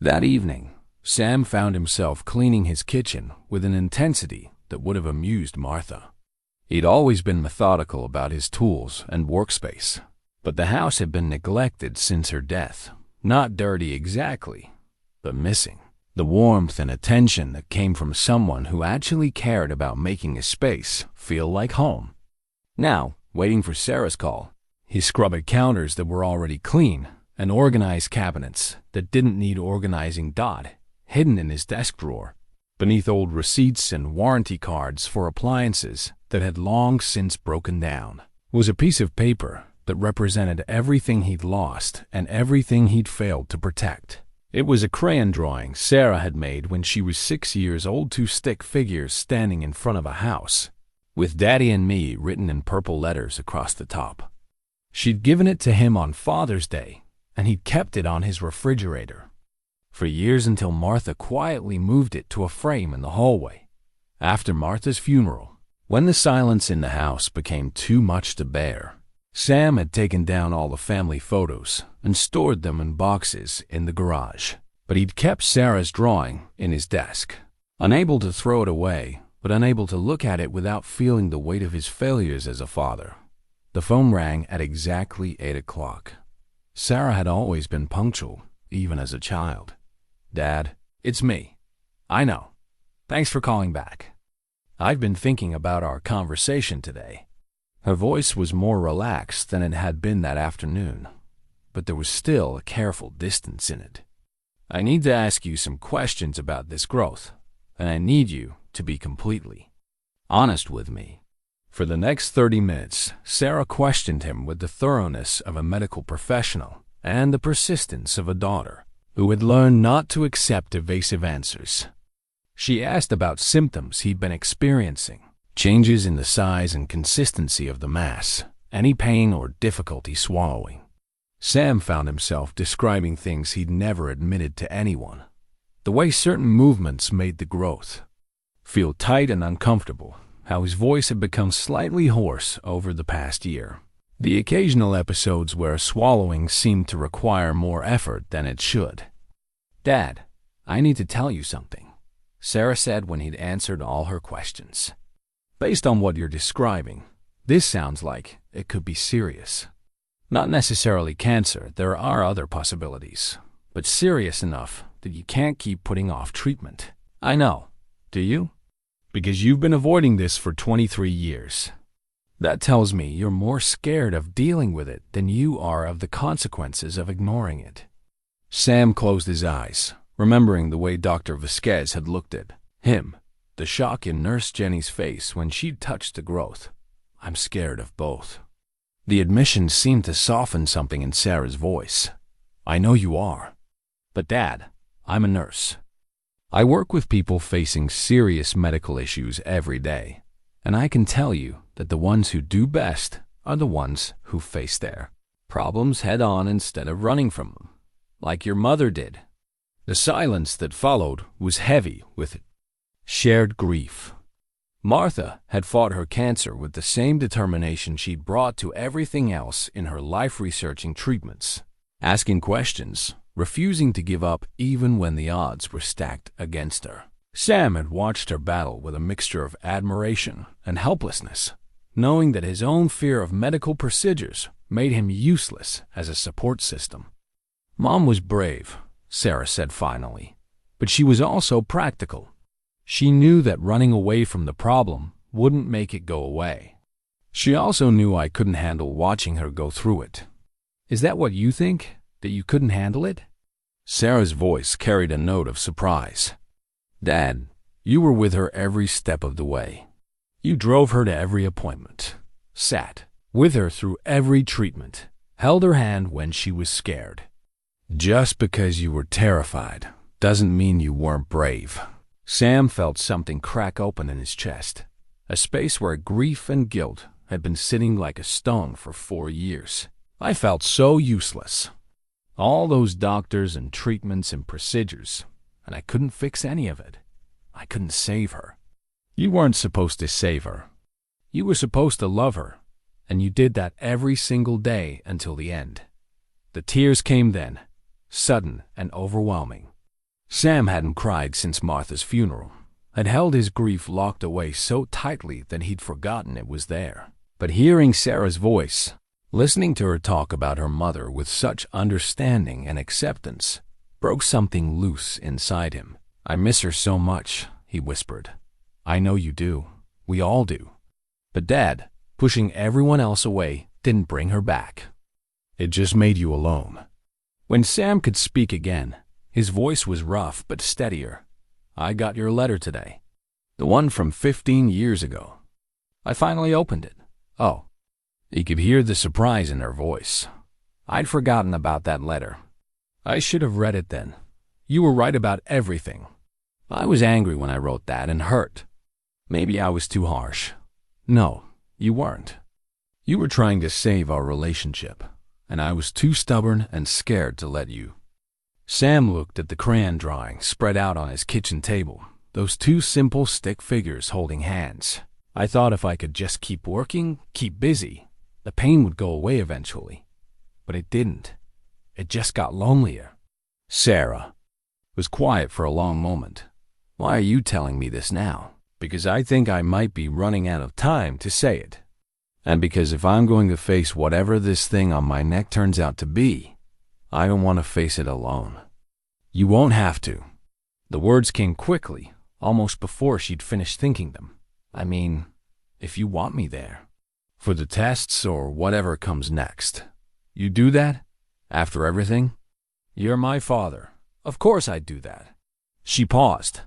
That evening, Sam found himself cleaning his kitchen with an intensity that would have amused Martha. He'd always been methodical about his tools and workspace, but the house had been neglected since her death. Not dirty exactly, but missing. The warmth and attention that came from someone who actually cared about making a space feel like home. Now, waiting for Sarah's call, he scrubbed counters that were already clean and organized cabinets that didn't need organizing. Hidden in his desk drawer, beneath old receipts and warranty cards for appliances that had long since broken down, was a piece of paper that represented everything he'd lost and everything he'd failed to protect. It was a crayon drawing Sarah had made when she was 6 years old, 2 stick figures standing in front of a house, with Daddy and Me written in purple letters across the top. She'd given it to him on Father's Day, and he'd kept it on his refrigerator for years until Martha quietly moved it to a frame in the hallway. After Martha's funeral, when the silence in the house became too much to bear, Sam had taken down all the family photos and stored them in boxes in the garage. But he'd kept Sarah's drawing in his desk, unable to throw it away, but unable to look at it without feeling the weight of his failures as a father. The phone rang at exactly 8 o'clock. Sarah had always been punctual, even as a child. Dad, it's me. I know. Thanks for calling back. I've been thinking about our conversation today. Her voice was more relaxed than it had been that afternoon, but there was still a careful distance in it. I need to ask you some questions about this growth, and I need you to be completely honest with me. For the next 30 minutes, Sarah questioned him with the thoroughness of a medical professional and the persistence of a daughter who had learned not to accept evasive answers. She asked about symptoms he'd been experiencing, changes in the size and consistency of the mass, any pain or difficulty swallowing. Sam found himself describing things he'd never admitted to anyone. The way certain movements made the growth feel tight and uncomfortable, how his voice had become slightly hoarse over the past year. The occasional episodes where swallowing seemed to require more effort than it should. Dad, I need to tell you something, Sarah said when he'd answered all her questions. Based on what you're describing, this sounds like it could be serious. Not necessarily cancer, there are other possibilities, but serious enough that you can't keep putting off treatment. I know. Do you? Because you've been avoiding this for 23 years. That tells me you're more scared of dealing with it than you are of the consequences of ignoring it. Sam closed his eyes, remembering the way Dr. Vasquez had looked at him, the shock in Nurse Jenny's face when she'd touched the growth. I'm scared of both. The admission seemed to soften something in Sarah's voice. I know you are. But Dad, I'm a nurse. I work with people facing serious medical issues every day, and I can tell you that the ones who do best are the ones who face their problems head on instead of running from them, like your mother did. The silence that followed was heavy with shared grief. Martha had fought her cancer with the same determination she'd brought to everything else in her life, researching treatments, asking questions, refusing to give up even when the odds were stacked against her. Sam had watched her battle with a mixture of admiration and helplessness, knowing that his own fear of medical procedures made him useless as a support system. Mom was brave, Sarah said finally, but she was also practical. She knew that running away from the problem wouldn't make it go away. She also knew I couldn't handle watching her go through it. Is that what you think? That you couldn't handle it? Sarah's voice carried a note of surprise. Dad, you were with her every step of the way. You drove her to every appointment, sat with her through every treatment, held her hand when she was scared. Just because you were terrified doesn't mean you weren't brave. Sam felt something crack open in his chest, a space where grief and guilt had been sitting like a stone for 4 years. I felt so useless. All those doctors and treatments and procedures, and I couldn't fix any of it. I couldn't save her. You weren't supposed to save her. You were supposed to love her, and you did that every single day until the end. The tears came then, sudden and overwhelming. Sam hadn't cried since Martha's funeral, had held his grief locked away so tightly that he'd forgotten it was there. But hearing Sarah's voice, listening to her talk about her mother with such understanding and acceptance, broke something loose inside him. I miss her so much, he whispered. I know you do. We all do. But Dad, pushing everyone else away, didn't bring her back. It just made you alone. When Sam could speak again, his voice was rough but steadier. I got your letter today. The one from 15 years ago. I finally opened it. Oh. He could hear the surprise in her voice. I'd forgotten about that letter. I should have read it then. You were right about everything. I was angry when I wrote that and hurt. Maybe I was too harsh. No, you weren't. You were trying to save our relationship, and I was too stubborn and scared to let you. Sam looked at the crayon drawing spread out on his kitchen table, those 2 simple stick figures holding hands. I thought if I could just keep working, keep busy, the pain would go away eventually. But it didn't. It just got lonelier. Sarah was quiet for a long moment. Why are you telling me this now? Because I think I might be running out of time to say it. And because if I'm going to face whatever this thing on my neck turns out to be, I don't want to face it alone. You won't have to. The words came quickly, almost before she'd finished thinking them. I mean, if you want me there. For the tests or whatever comes next. You do that? After everything? You're my father. Of course I'd do that. She paused.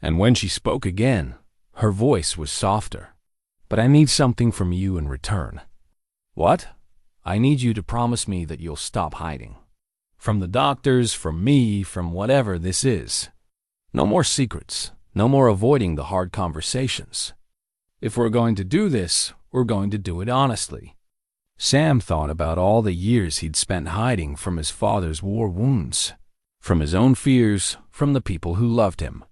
And when she spoke again, her voice was softer. But I need something from you in return. What? I need you to promise me that you'll stop hiding. From the doctors, from me, from whatever this is. No more secrets. No more avoiding the hard conversations. If we're going to do this, we're going to do it honestly. Sam thought about all the years he'd spent hiding from his father's war wounds, from his own fears, from the people who loved him.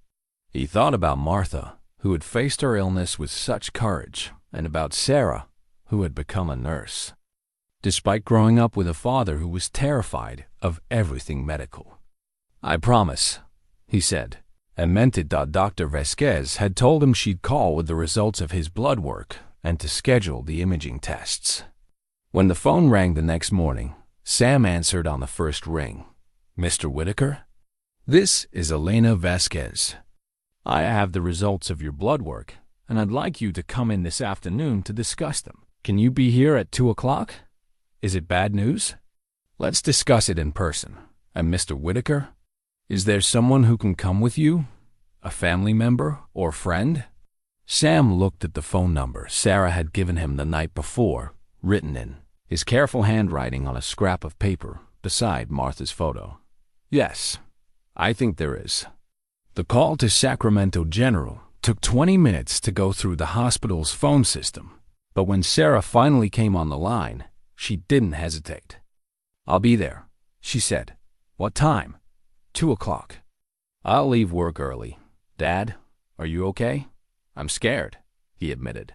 He thought about Martha, who had faced her illness with such courage, and about Sarah, who had become a nurse, despite growing up with a father who was terrified of everything medical. I promise, he said, and meant it. Dr. Vasquez had told him she'd call with the results of his blood work and to schedule the imaging tests. When the phone rang the next morning, Sam answered on the first ring. Mr. Whittaker? This is Elena Vasquez. I have the results of your blood work, and I'd like you to come in this afternoon to discuss them. Can you be here at 2 o'clock? Is it bad news? Let's discuss it in person. And Mr. Whittaker? Is there someone who can come with you? A family member or friend? Sam looked at the phone number Sarah had given him the night before, written in his careful handwriting on a scrap of paper beside Martha's photo. Yes, I think there is. The call to Sacramento General took 20 minutes to go through the hospital's phone system, but when Sarah finally came on the line, she didn't hesitate. I'll be there, she said. What time? 2 o'clock. I'll leave work early. Dad, are you okay? I'm scared. he admitted.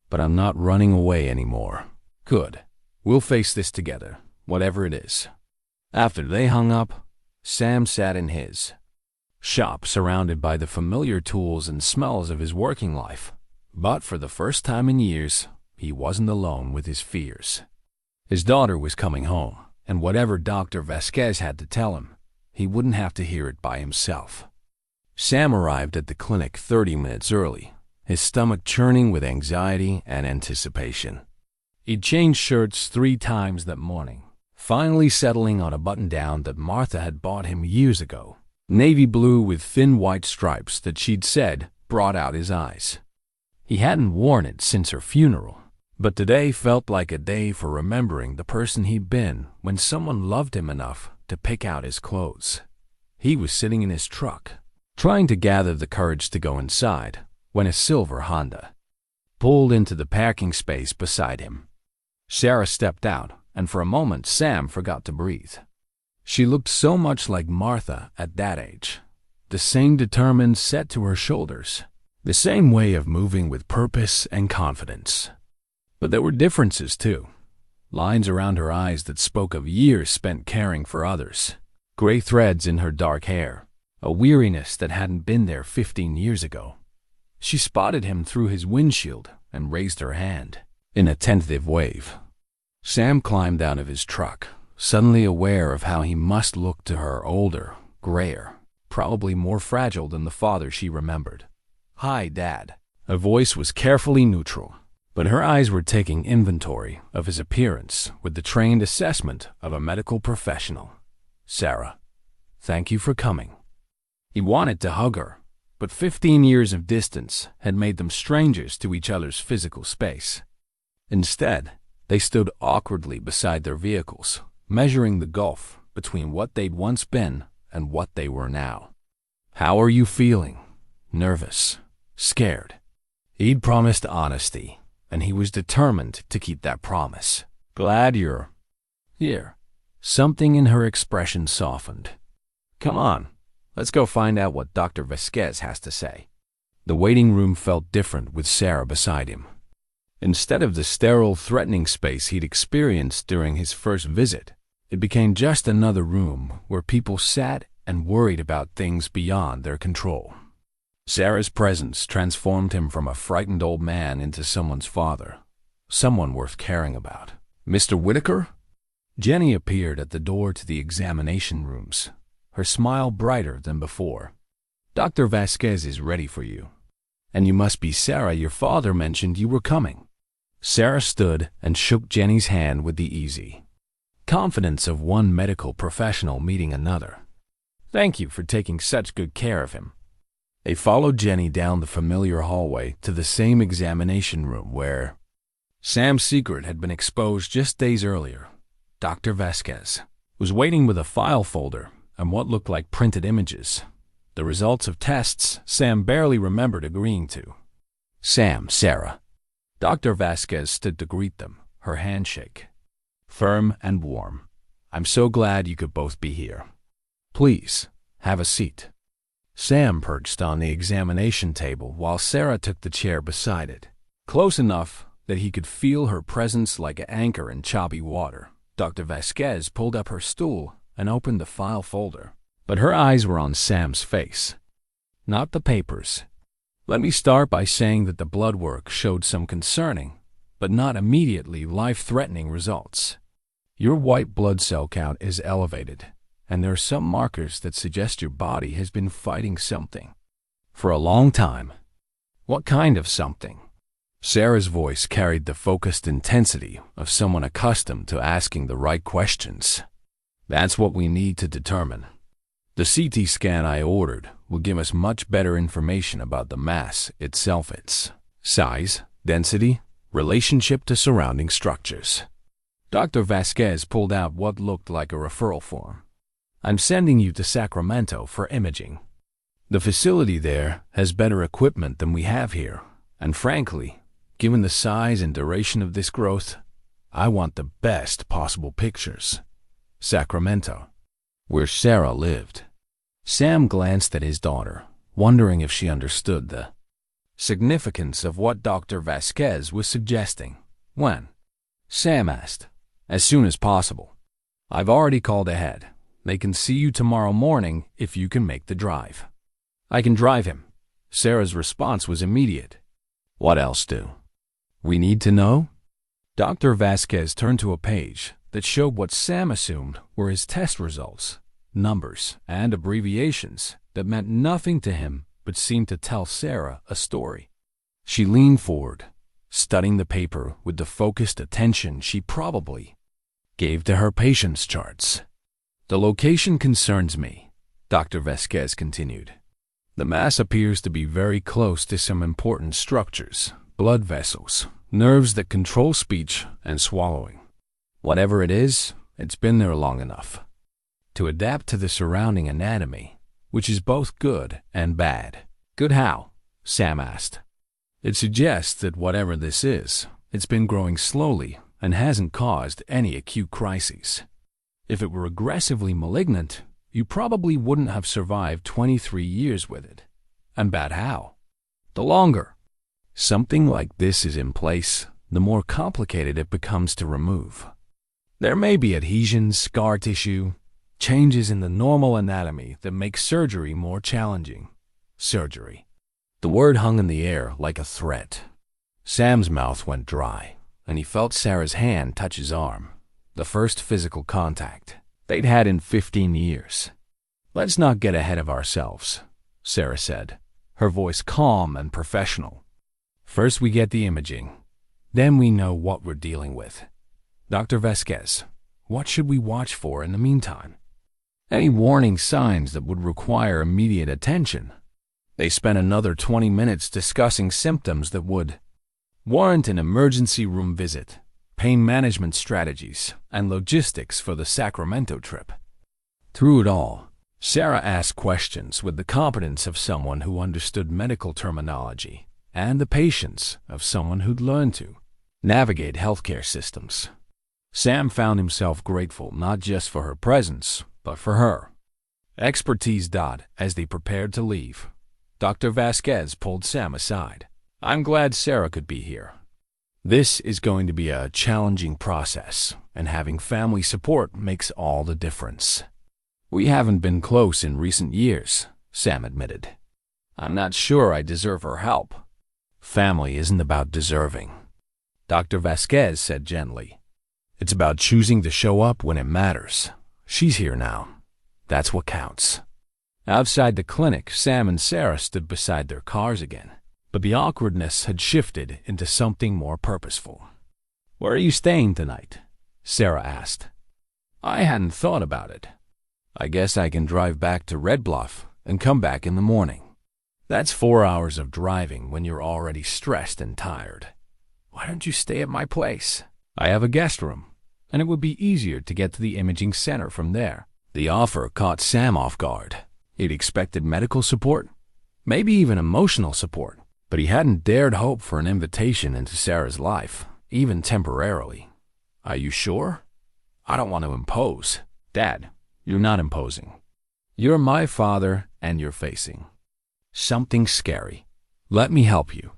"But I'm not running away anymore." "Good. We'll face this together, whatever it is." After they hung up, Sam sat in his shop surrounded by the familiar tools and smells of his working life. But for the first time in years, he wasn't alone with his fears. His daughter was coming home, and whatever Dr. Vasquez had to tell him, he wouldn't have to hear it by himself. Sam arrived at the clinic 30 minutes early, his stomach churning with anxiety and anticipation. He'd changed shirts 3 times that morning, finally settling on a button-down that Martha had bought him years ago, navy blue with thin white stripes that she'd said brought out his eyes. He hadn't worn it since her funeral, but today felt like a day for remembering the person he'd been when someone loved him enough to pick out his clothes. He was sitting in his truck, trying to gather the courage to go inside, when a silver Honda pulled into the parking space beside him. Sarah stepped out, and for a moment Sam forgot to breathe. She looked so much like Martha at that age, the same determined set to her shoulders, the same way of moving with purpose and confidence. But there were differences too. Lines around her eyes that spoke of years spent caring for others, gray threads in her dark hair, a weariness that hadn't been there 15 years ago. She spotted him through his windshield and raised her hand in a tentative wave. Sam climbed out of his truck, suddenly aware of how he must look to her, older, grayer, probably more fragile than the father she remembered. "Hi, Dad." Her voice was carefully neutral, but her eyes were taking inventory of his appearance with the trained assessment of a medical professional. "Sarah, thank you for coming." He wanted to hug her, but 15 years of distance had made them strangers to each other's physical space. Instead, they stood awkwardly beside their vehicles, measuring the gulf between what they'd once been and what they were now. "How are you feeling?" "Nervous. Scared." He'd promised honesty, and he was determined to keep that promise. "Glad you're here." Something in her expression softened. "Come on, let's go find out what Dr. Vasquez has to say." The waiting room felt different with Sarah beside him. Instead of the sterile, threatening space he'd experienced during his first visit, it became just another room where people sat and worried about things beyond their control. Sarah's presence transformed him from a frightened old man into someone's father, someone worth caring about. "Mr. Whittaker?" Jenny appeared at the door to the examination rooms, her smile brighter than before. "Dr. Vasquez is ready for you. And you must be Sarah. Your father mentioned you were coming." Sarah stood and shook Jenny's hand with the easy confidence of one medical professional meeting another. "Thank you for taking such good care of him." They followed Jenny down the familiar hallway to the same examination room where Sam's secret had been exposed just days earlier. Dr. Vasquez was waiting with a file folder and what looked like printed images, the results of tests Sam barely remembered agreeing to. "Sam, Sarah." Dr. Vasquez stood to greet them, her handshake firm and warm. "I'm so glad you could both be here. Please, have a seat." Sam perched on the examination table while Sarah took the chair beside it, close enough that he could feel her presence like an anchor in choppy water. Dr. Vasquez pulled up her stool and opened the file folder, but her eyes were on Sam's face, not the papers. "Let me start by saying that the blood work showed some concerning, but not immediately life-threatening results. Your white blood cell count is elevated, and there are some markers that suggest your body has been fighting something for a long time." "What kind of something?" Sarah's voice carried the focused intensity of someone accustomed to asking the right questions. "That's what we need to determine. The CT scan I ordered will give us much better information about the mass itself, its size, density, relationship to surrounding structures." Dr. Vasquez pulled out what looked like a referral form. "I'm sending you to Sacramento for imaging. The facility there has better equipment than we have here, and frankly, given the size and duration of this growth, I want the best possible pictures." Sacramento, where Sarah lived. Sam glanced at his daughter, wondering if she understood the significance of what Dr. Vasquez was suggesting. When? Sam asked. As soon as possible. I've already called ahead. They can see you tomorrow morning if you can make the drive. I can drive him. Sarah's response was immediate. What else do we need to know? Dr. Vasquez turned to a page that showed what Sam assumed were his test results, numbers and abbreviations that meant nothing to him but seemed to tell Sarah a story. She leaned forward, studying the paper with the focused attention she probably gave to her patient's charts. The location concerns me, Dr. Vasquez continued. The mass appears to be very close to some important structures, blood vessels, nerves that control speech and swallowing. Whatever it is, it's been there long enough to adapt to the surrounding anatomy, which is both good and bad. Good how? Sam asked. It suggests that whatever this is, it's been growing slowly and hasn't caused any acute crises. If it were aggressively malignant, you probably wouldn't have survived 23 years with it. And bad how? The longer something like this is in place, the more complicated it becomes to remove. There may be adhesions, scar tissue, changes in the normal anatomy that make surgery more challenging. Surgery. The word hung in the air like a threat. Sam's mouth went dry, and he felt Sarah's hand touch his arm, the first physical contact they'd had in 15 years. Let's not get ahead of ourselves, Sarah said, her voice calm and professional. First we get the imaging, then we know what we're dealing with. Dr. Vasquez, what should we watch for in the meantime? Any warning signs that would require immediate attention? They spent another 20 minutes discussing symptoms that would warrant an emergency room visit, pain management strategies, and logistics for the Sacramento trip. Through it all, Sarah asked questions with the competence of someone who understood medical terminology and the patience of someone who'd learned to navigate healthcare systems. Sam found himself grateful not just for her presence, but for her expertise. As they prepared to leave, Dr. Vasquez pulled Sam aside. I'm glad Sarah could be here. This is going to be a challenging process, and having family support makes all the difference. We haven't been close in recent years, Sam admitted. I'm not sure I deserve her help. Family isn't about deserving, Dr. Vasquez said gently. It's about choosing to show up when it matters. She's here now. That's what counts. Outside the clinic, Sam and Sarah stood beside their cars again, but the awkwardness had shifted into something more purposeful. Where are you staying tonight? Sarah asked. I hadn't thought about it. I guess I can drive back to Red Bluff and come back in the morning. That's 4 hours of driving when you're already stressed and tired. Why don't you stay at my place? I have a guest room, and it would be easier to get to the imaging center from there. The offer caught Sam off guard. He'd expected medical support, maybe even emotional support, but he hadn't dared hope for an invitation into Sarah's life, even temporarily. Are you sure? I don't want to impose. Dad, you're not imposing. You're my father, and you're facing something scary. Let me help you.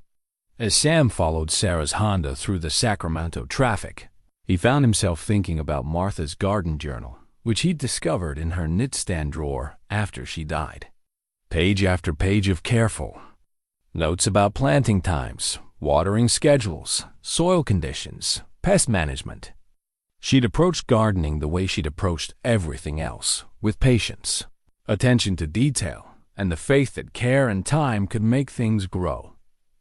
As Sam followed Sarah's Honda through the Sacramento traffic, he found himself thinking about Martha's garden journal, which he'd discovered in her nightstand drawer after she died. Page after page of careful notes about planting times, watering schedules, soil conditions, pest management. She'd approached gardening the way she'd approached everything else, with patience, attention to detail, and the faith that care and time could make things grow.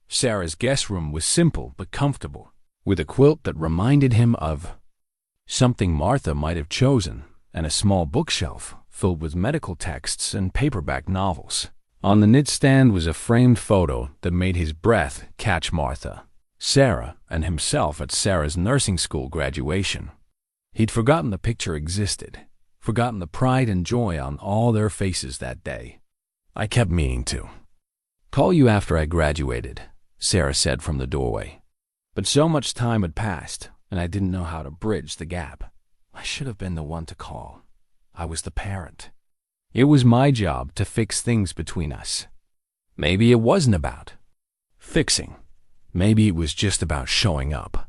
Sarah's guest room was simple but comfortable, with a quilt that reminded him of something Martha might have chosen, and a small bookshelf filled with medical texts and paperback novels. On the nightstand was a framed photo that made his breath catch Martha, Sarah, and himself at Sarah's nursing school graduation. He'd forgotten the picture existed, forgotten the pride and joy on all their faces that day. I kept meaning to call you after I graduated, Sarah said from the doorway. But so much time had passed, and I didn't know how to bridge the gap. I should have been the one to call. I was the parent. It was my job to fix things between us. Maybe it wasn't about fixing. Maybe it was just about showing up.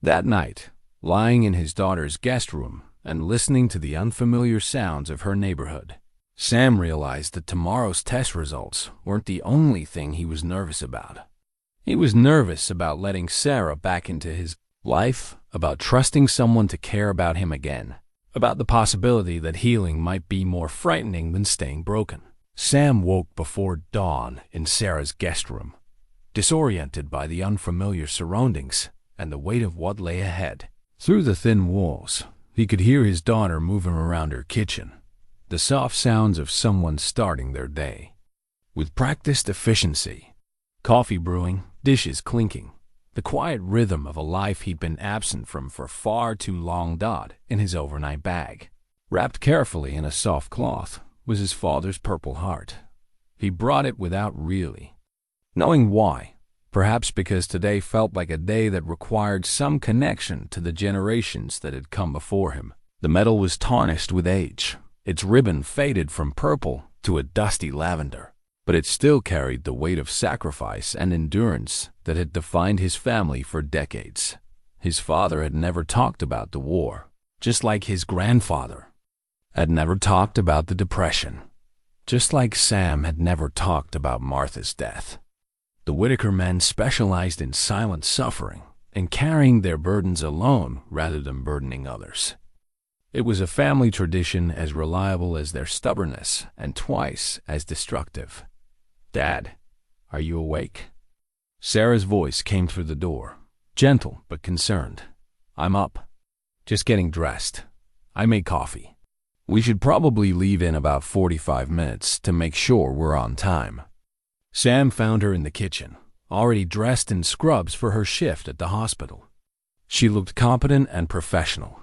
That night, lying in his daughter's guest room and listening to the unfamiliar sounds of her neighborhood, Sam realized that tomorrow's test results weren't the only thing he was nervous about. He was nervous about letting Sarah back into his life, about trusting someone to care about him again, about the possibility that healing might be more frightening than staying broken. Sam woke before dawn in Sarah's guest room, disoriented by the unfamiliar surroundings and the weight of what lay ahead. Through the thin walls, he could hear his daughter moving around her kitchen, the soft sounds of someone starting their day. With practiced efficiency, coffee brewing, dishes clinking, the quiet rhythm of a life he'd been absent from for far too long. In his overnight bag, wrapped carefully in a soft cloth, was his father's Purple Heart. He brought it without really knowing why, perhaps because today felt like a day that required some connection to the generations that had come before him. The metal was tarnished with age, its ribbon faded from purple to a dusty lavender, but it still carried the weight of sacrifice and endurance that had defined his family for decades. His father had never talked about the war, just like his grandfather had never talked about the Depression, just like Sam had never talked about Martha's death. The Whittaker men specialized in silent suffering and carrying their burdens alone rather than burdening others. It was a family tradition as reliable as their stubbornness and twice as destructive. "Dad, are you awake?" Sarah's voice came through the door, gentle but concerned. "I'm up. Just getting dressed. I made coffee. We should probably leave in about 45 minutes to make sure we're on time." Sam found her in the kitchen, already dressed in scrubs for her shift at the hospital. She looked competent and professional,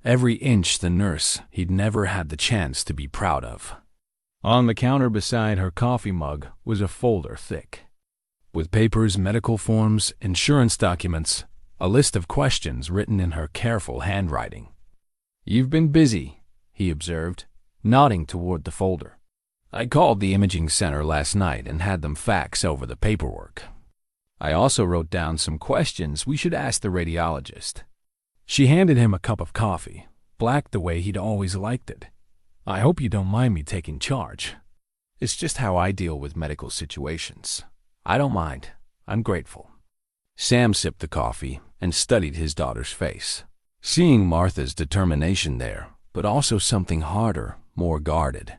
every inch the nurse he'd never had the chance to be proud of. On the counter beside her coffee mug was a folder thick, with papers, medical forms, insurance documents, a list of questions written in her careful handwriting. "You've been busy," he observed, nodding toward the folder. "I called the imaging center last night and had them fax over the paperwork. I also wrote down some questions we should ask the radiologist." She handed him a cup of coffee, black the way he'd always liked it. "I hope you don't mind me taking charge. It's just how I deal with medical situations. I don't mind. I'm grateful." Sam sipped the coffee and studied his daughter's face, seeing Martha's determination there, but also something harder, more guarded.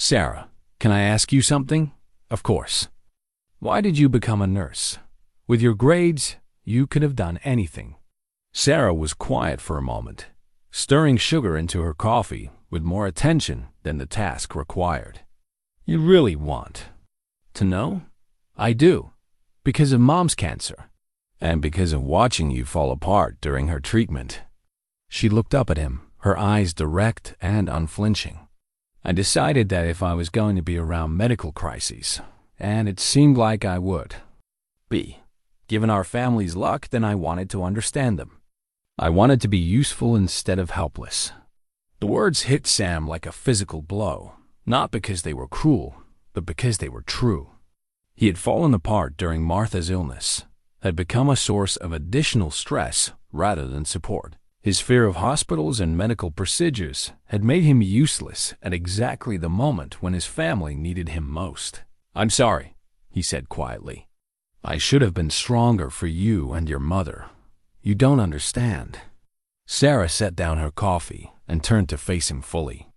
"Sarah, can I ask you something?" "Of course." "Why did you become a nurse? With your grades, you could have done anything." Sarah was quiet for a moment, stirring sugar into her coffee with more attention than the task required. "You really want to know?" "I do, because of Mom's cancer, and because of watching you fall apart during her treatment." She looked up at him, her eyes direct and unflinching. "I decided that if I was going to be around medical crises, and it seemed like I would be, given our family's luck, then I wanted to understand them. I wanted to be useful instead of helpless." The words hit Sam like a physical blow, not because they were cruel, but because they were true. He had fallen apart during Martha's illness, had become a source of additional stress rather than support. His fear of hospitals and medical procedures had made him useless at exactly the moment when his family needed him most. "I'm sorry," he said quietly. "I should have been stronger for you and your mother. You don't understand." Sarah set down her coffee and turned to face him fully.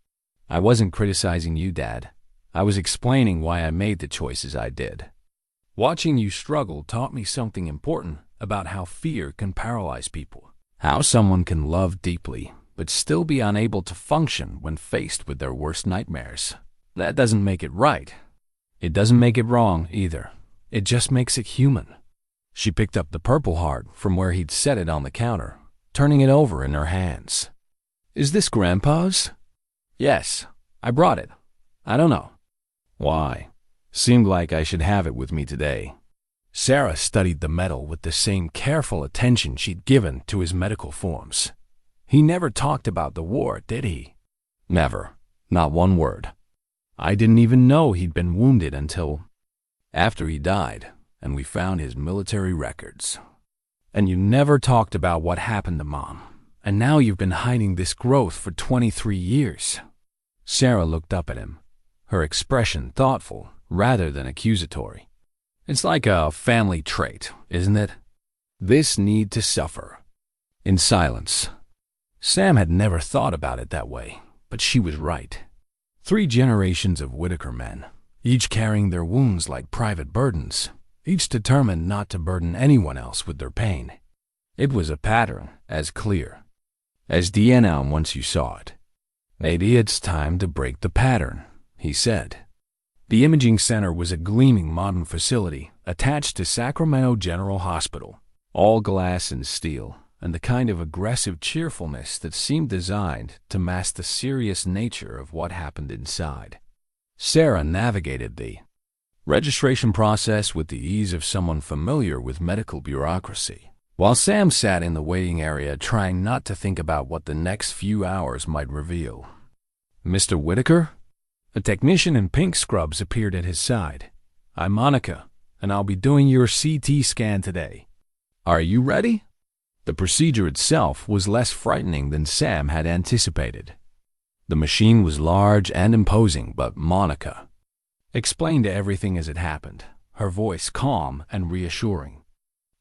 "I wasn't criticizing you, Dad. I was explaining why I made the choices I did. Watching you struggle taught me something important about how fear can paralyze people. How someone can love deeply, but still be unable to function when faced with their worst nightmares. That doesn't make it right. It doesn't make it wrong, either. It just makes it human." She picked up the Purple Heart from where he'd set it on the counter, turning it over in her hands. "Is this Grandpa's?" "Yes, I brought it. I don't know." "Why? Seemed like I should have it with me today." Sarah studied the metal with the same careful attention she'd given to his medical forms. "He never talked about the war, did he?" "Never. Not one word. I didn't even know he'd been wounded until after he died, and we found his military records. And you never talked about what happened to Mom, and now you've been hiding this growth for 23 years. Sarah looked up at him, her expression thoughtful rather than accusatory. It's like a family trait, isn't it? This need to suffer. In silence. Sam had never thought about it that way, but she was right. 3 generations of Whittaker men, each carrying their wounds like private burdens, each determined not to burden anyone else with their pain. It was a pattern as clear as DNA once you saw it. Maybe it's time to break the pattern, he said. The imaging center was a gleaming modern facility attached to Sacramento General Hospital, all glass and steel, and the kind of aggressive cheerfulness that seemed designed to mask the serious nature of what happened inside. Sarah navigated the registration process with the ease of someone familiar with medical bureaucracy, while Sam sat in the waiting area trying not to think about what the next few hours might reveal. Mr. Whittaker? A technician in pink scrubs appeared at his side. I'm Monica, and I'll be doing your CT scan today. Are you ready? The procedure itself was less frightening than Sam had anticipated. The machine was large and imposing, but Monica explained everything as it happened, her voice calm and reassuring.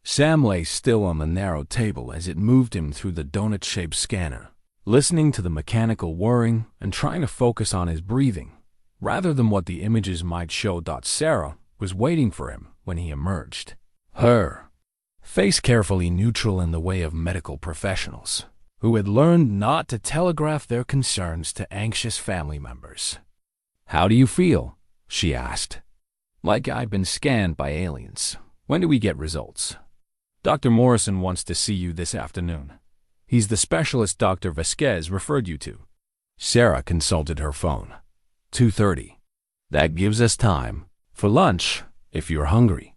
Sam lay still on the narrow table as it moved him through the donut-shaped scanner, listening to the mechanical whirring and trying to focus on his breathing, rather than what the images might show. Sarah was waiting for him when he emerged. Her face carefully neutral in the way of medical professionals, who had learned not to telegraph their concerns to anxious family members. How do you feel? She asked. Like I've been scanned by aliens. When do we get results? Dr. Morrison wants to see you this afternoon. He's the specialist Dr. Vasquez referred you to. Sarah consulted her phone. 2:30. That gives us time for lunch, if you're hungry.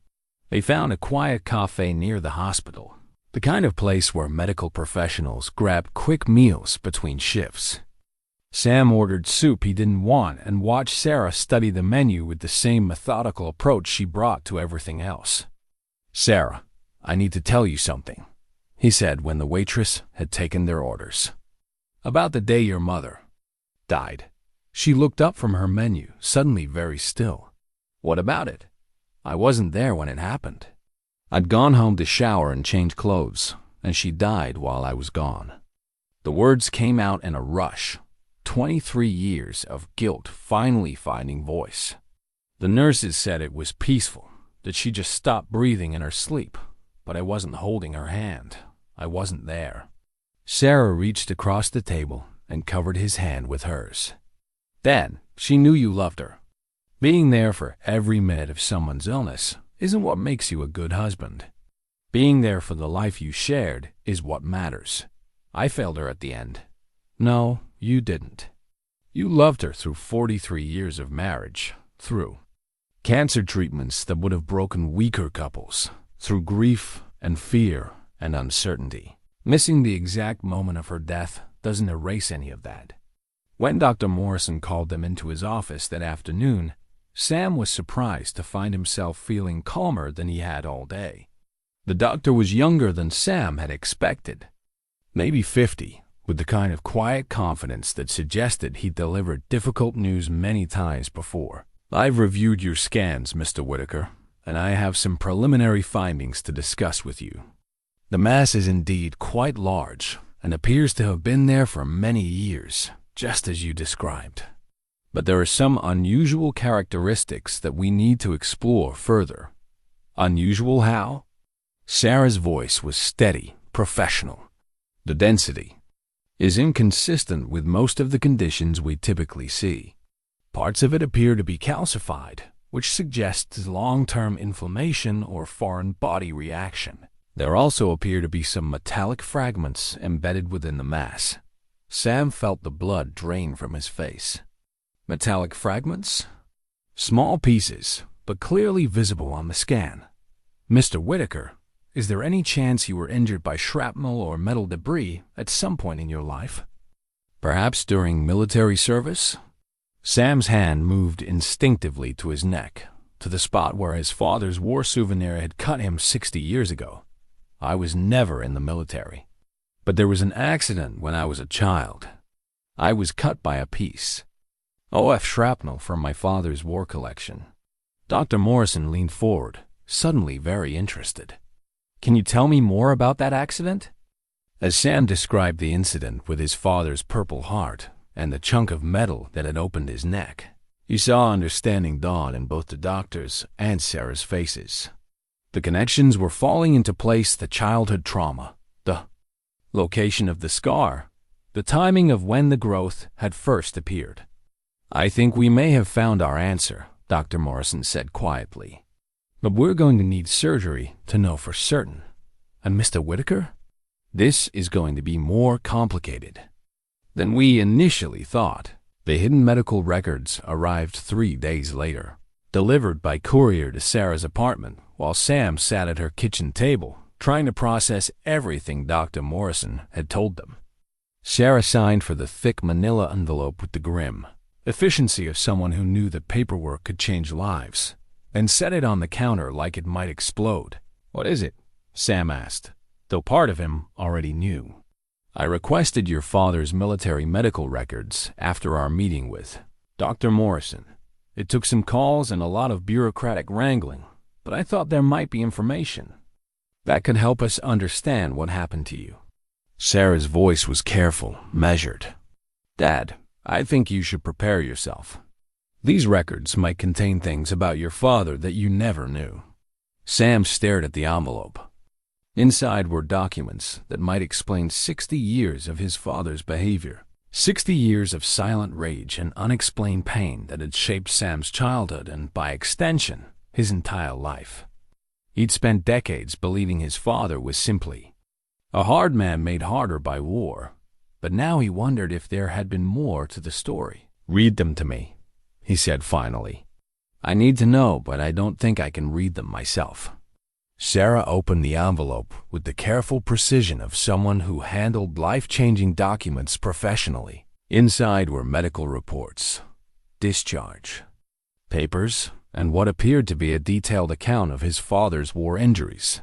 They found a quiet cafe near the hospital, the kind of place where medical professionals grab quick meals between shifts. Sam ordered soup he didn't want and watched Sarah study the menu with the same methodical approach she brought to everything else. Sarah, I need to tell you something, he said when the waitress had taken their orders. About the day your mother died. She looked up from her menu, suddenly very still. What about it? I wasn't there when it happened. I'd gone home to shower and change clothes, and she died while I was gone. The words came out in a rush. 23 years of guilt finally finding voice. The nurses said it was peaceful, that she just stopped breathing in her sleep, but I wasn't holding her hand. I wasn't there. Sarah reached across the table and covered his hand with hers. Then she knew you loved her. Being there for every minute of someone's illness isn't what makes you a good husband. Being there for the life you shared is what matters. I failed her at the end. No, you didn't. You loved her through 43 years of marriage, through cancer treatments that would have broken weaker couples, through grief and fear and uncertainty. Missing the exact moment of her death doesn't erase any of that. When Dr. Morrison called them into his office that afternoon, Sam was surprised to find himself feeling calmer than he had all day. The doctor was younger than Sam had expected, maybe 50, with the kind of quiet confidence that suggested he'd delivered difficult news many times before. I've reviewed your scans, Mr. Whittaker, and I have some preliminary findings to discuss with you. The mass is indeed quite large and appears to have been there for many years, just as you described. But there are some unusual characteristics that we need to explore further. Unusual how? Sarah's voice was steady, professional. The density is inconsistent with most of the conditions we typically see. Parts of it appear to be calcified, which suggests long-term inflammation or foreign body reaction. There also appear to be some metallic fragments embedded within the mass. Sam felt the blood drain from his face. Metallic fragments? Small pieces, but clearly visible on the scan. Mr. Whittaker, is there any chance you were injured by shrapnel or metal debris at some point in your life? Perhaps during military service? Sam's hand moved instinctively to his neck, to the spot where his father's war souvenir had cut him 60 years ago. I was never in the military. But there was an accident when I was a child. I was cut by a piece of shrapnel from my father's war collection. Dr. Morrison leaned forward, suddenly very interested. Can you tell me more about that accident? As Sam described the incident with his father's Purple Heart and the chunk of metal that had opened his neck, you saw understanding dawn in both the doctor's and Sarah's faces. The connections were falling into place: the childhood trauma, the location of the scar, the timing of when the growth had first appeared. I think we may have found our answer, Dr. Morrison said quietly. But we're going to need surgery to know for certain. And Mr. Whittaker? This is going to be more complicated than we initially thought. The hidden medical records arrived 3 days later, delivered by courier to Sarah's apartment while Sam sat at her kitchen table, trying to process everything Dr. Morrison had told them. Sarah signed for the thick manila envelope with the grim efficiency of someone who knew that paperwork could change lives, and set it on the counter like it might explode. What is it? Sam asked, though part of him already knew. I requested your father's military medical records after our meeting with Dr. Morrison. It took some calls and a lot of bureaucratic wrangling, but I thought there might be information that could help us understand what happened to you. Sarah's voice was careful, measured. Dad, I think you should prepare yourself. These records might contain things about your father that you never knew. Sam stared at the envelope. Inside were documents that might explain 60 years of his father's behavior. 60 years of silent rage and unexplained pain that had shaped Sam's childhood and, by extension, his entire life. He'd spent decades believing his father was simply a hard man made harder by war, but now he wondered if there had been more to the story. Read them to me, he said finally. I need to know, but I don't think I can read them myself. Sarah opened the envelope with the careful precision of someone who handled life-changing documents professionally. Inside were medical reports, discharge, papers, and what appeared to be a detailed account of his father's war injuries.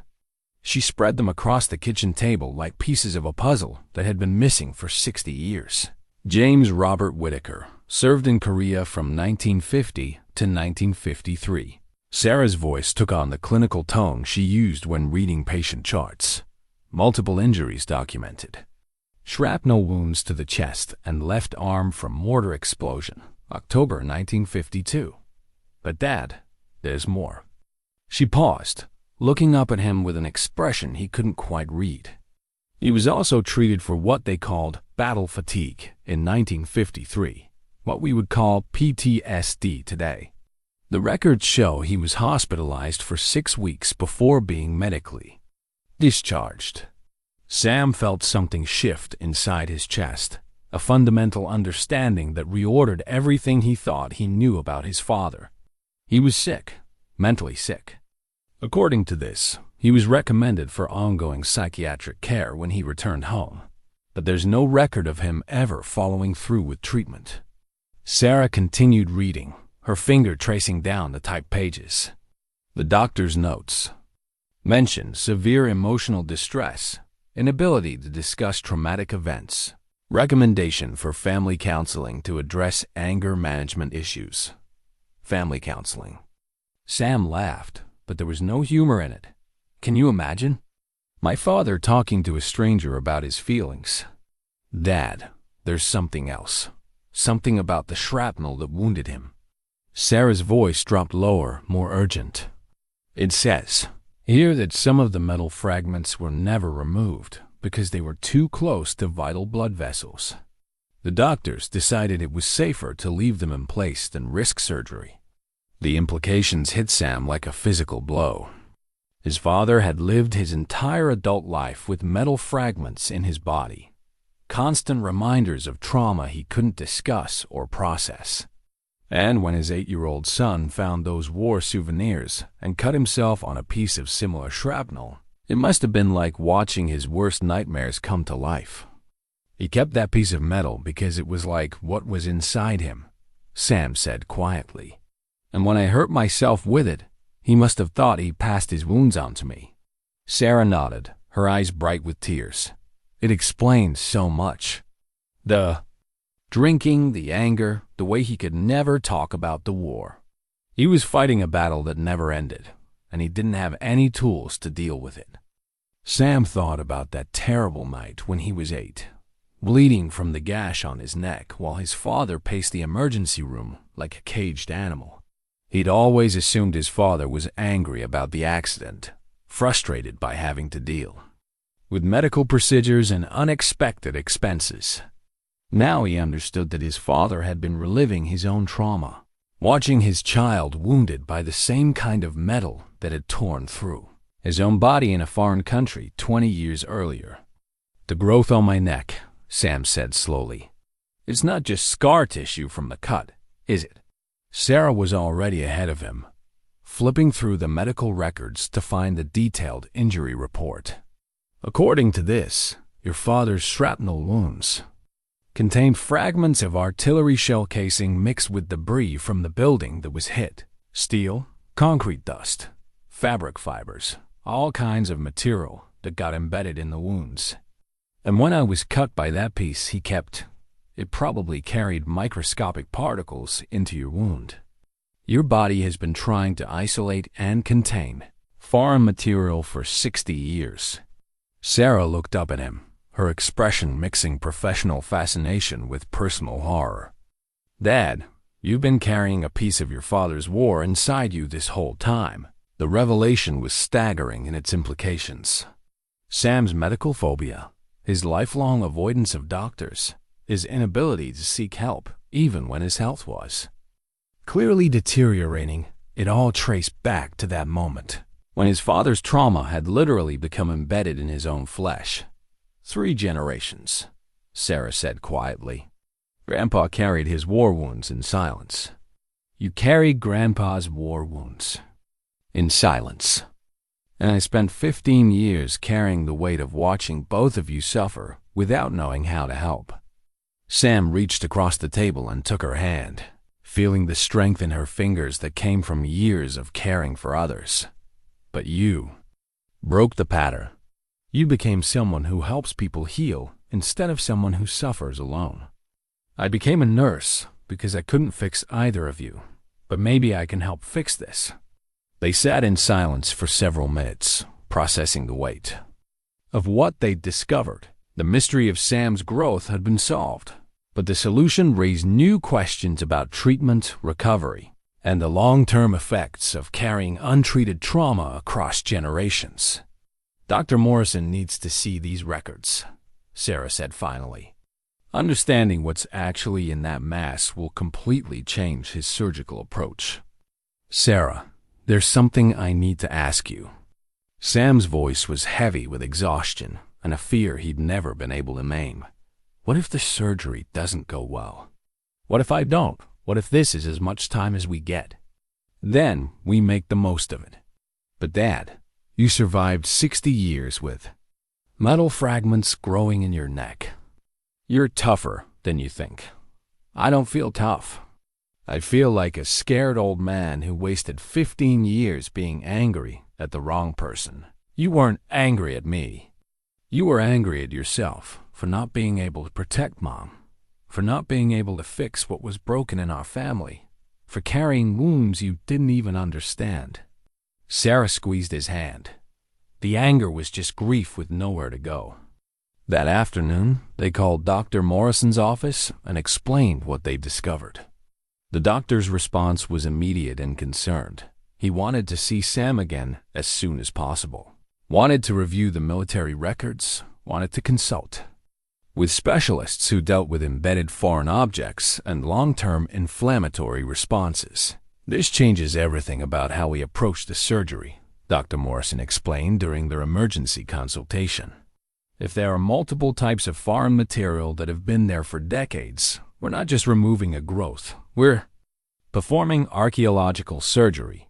She spread them across the kitchen table like pieces of a puzzle that had been missing for 60 years. James Robert Whittaker served in Korea from 1950 to 1953. Sarah's voice took on the clinical tone she used when reading patient charts. Multiple injuries documented. Shrapnel wounds to the chest and left arm from mortar explosion, October 1952. But Dad, there's more. She paused, looking up at him with an expression he couldn't quite read. He was also treated for what they called battle fatigue in 1953, what we would call PTSD today. The records show he was hospitalized for 6 weeks before being medically discharged. Sam felt something shift inside his chest, a fundamental understanding that reordered everything he thought he knew about his father. He was sick, mentally sick. According to this, he was recommended for ongoing psychiatric care when he returned home, but there's no record of him ever following through with treatment. Sarah continued reading, her finger tracing down the typed pages. The doctor's notes mentioned severe emotional distress, inability to discuss traumatic events, recommendation for family counseling to address anger management issues. Family counseling. Sam laughed, but there was no humor in it. Can you imagine? My father talking to a stranger about his feelings. Dad, there's something else. Something about the shrapnel that wounded him. Sarah's voice dropped lower, more urgent. It says here that some of the metal fragments were never removed because they were too close to vital blood vessels. The doctors decided it was safer to leave them in place than risk surgery. The implications hit Sam like a physical blow. His father had lived his entire adult life with metal fragments in his body, constant reminders of trauma he couldn't discuss or process. And when his 8-year-old son found those war souvenirs and cut himself on a piece of similar shrapnel, it must have been like watching his worst nightmares come to life. He kept that piece of metal because it was like what was inside him, Sam said quietly. And when I hurt myself with it, he must have thought he passed his wounds on to me." Sarah nodded, her eyes bright with tears. It explained so much. The drinking, the anger, the way he could never talk about the war. He was fighting a battle that never ended, and he didn't have any tools to deal with it. Sam thought about that terrible night when he was 8, bleeding from the gash on his neck while his father paced the emergency room like a caged animal. He'd always assumed his father was angry about the accident, frustrated by having to deal with medical procedures and unexpected expenses. Now he understood that his father had been reliving his own trauma, watching his child wounded by the same kind of metal that had torn through his own body in a foreign country 20 years earlier. "The growth on my neck," Sam said slowly. "It's not just scar tissue from the cut, is it?" Sarah was already ahead of him, flipping through the medical records to find the detailed injury report. "According to this, your father's shrapnel wounds contained fragments of artillery shell casing mixed with debris from the building that was hit. Steel, concrete dust, fabric fibers, all kinds of material that got embedded in the wounds. And when I was cut by that piece he kept, it probably carried microscopic particles into your wound. Your body has been trying to isolate and contain foreign material for 60 years. Sarah looked up at him, her expression mixing professional fascination with personal horror. "Dad, you've been carrying a piece of your father's war inside you this whole time." The revelation was staggering in its implications. Sam's medical phobia, his lifelong avoidance of doctors, his inability to seek help even when his health was clearly deteriorating, it all traced back to that moment when his father's trauma had literally become embedded in his own flesh. 3 generations, Sarah said quietly. Grandpa carried his war wounds in silence. You carried Grandpa's war wounds in silence. And I spent 15 years carrying the weight of watching both of you suffer without knowing how to help. Sam reached across the table and took her hand, feeling the strength in her fingers that came from years of caring for others. But you broke the pattern. You became someone who helps people heal instead of someone who suffers alone. I became a nurse because I couldn't fix either of you, but maybe I can help fix this. They sat in silence for several minutes, processing the weight of what they'd discovered. The mystery of Sam's growth had been solved, but the solution raised new questions about treatment, recovery, and the long-term effects of carrying untreated trauma across generations. Dr. Morrison needs to see these records, Sarah said finally. Understanding what's actually in that mass will completely change his surgical approach. Sarah, there's something I need to ask you. Sam's voice was heavy with exhaustion and a fear he'd never been able to name. What if the surgery doesn't go well? What if I don't? What if this is as much time as we get? Then we make the most of it. But Dad, you survived 60 years with metal fragments growing in your neck. You're tougher than you think. I don't feel tough. I feel like a scared old man who wasted 15 years being angry at the wrong person. You weren't angry at me. You were angry at yourself for not being able to protect Mom, for not being able to fix what was broken in our family, for carrying wounds you didn't even understand. Sarah squeezed his hand. The anger was just grief with nowhere to go. That afternoon, they called Dr. Morrison's office and explained what they discovered. The doctor's response was immediate and concerned. He wanted to see Sam again as soon as possible, wanted to review the military records, wanted to consult with specialists who dealt with embedded foreign objects and long-term inflammatory responses. This changes everything about how we approach the surgery, Dr. Morrison explained during their emergency consultation. If there are multiple types of foreign material that have been there for decades, we're not just removing a growth, we're performing archaeological surgery.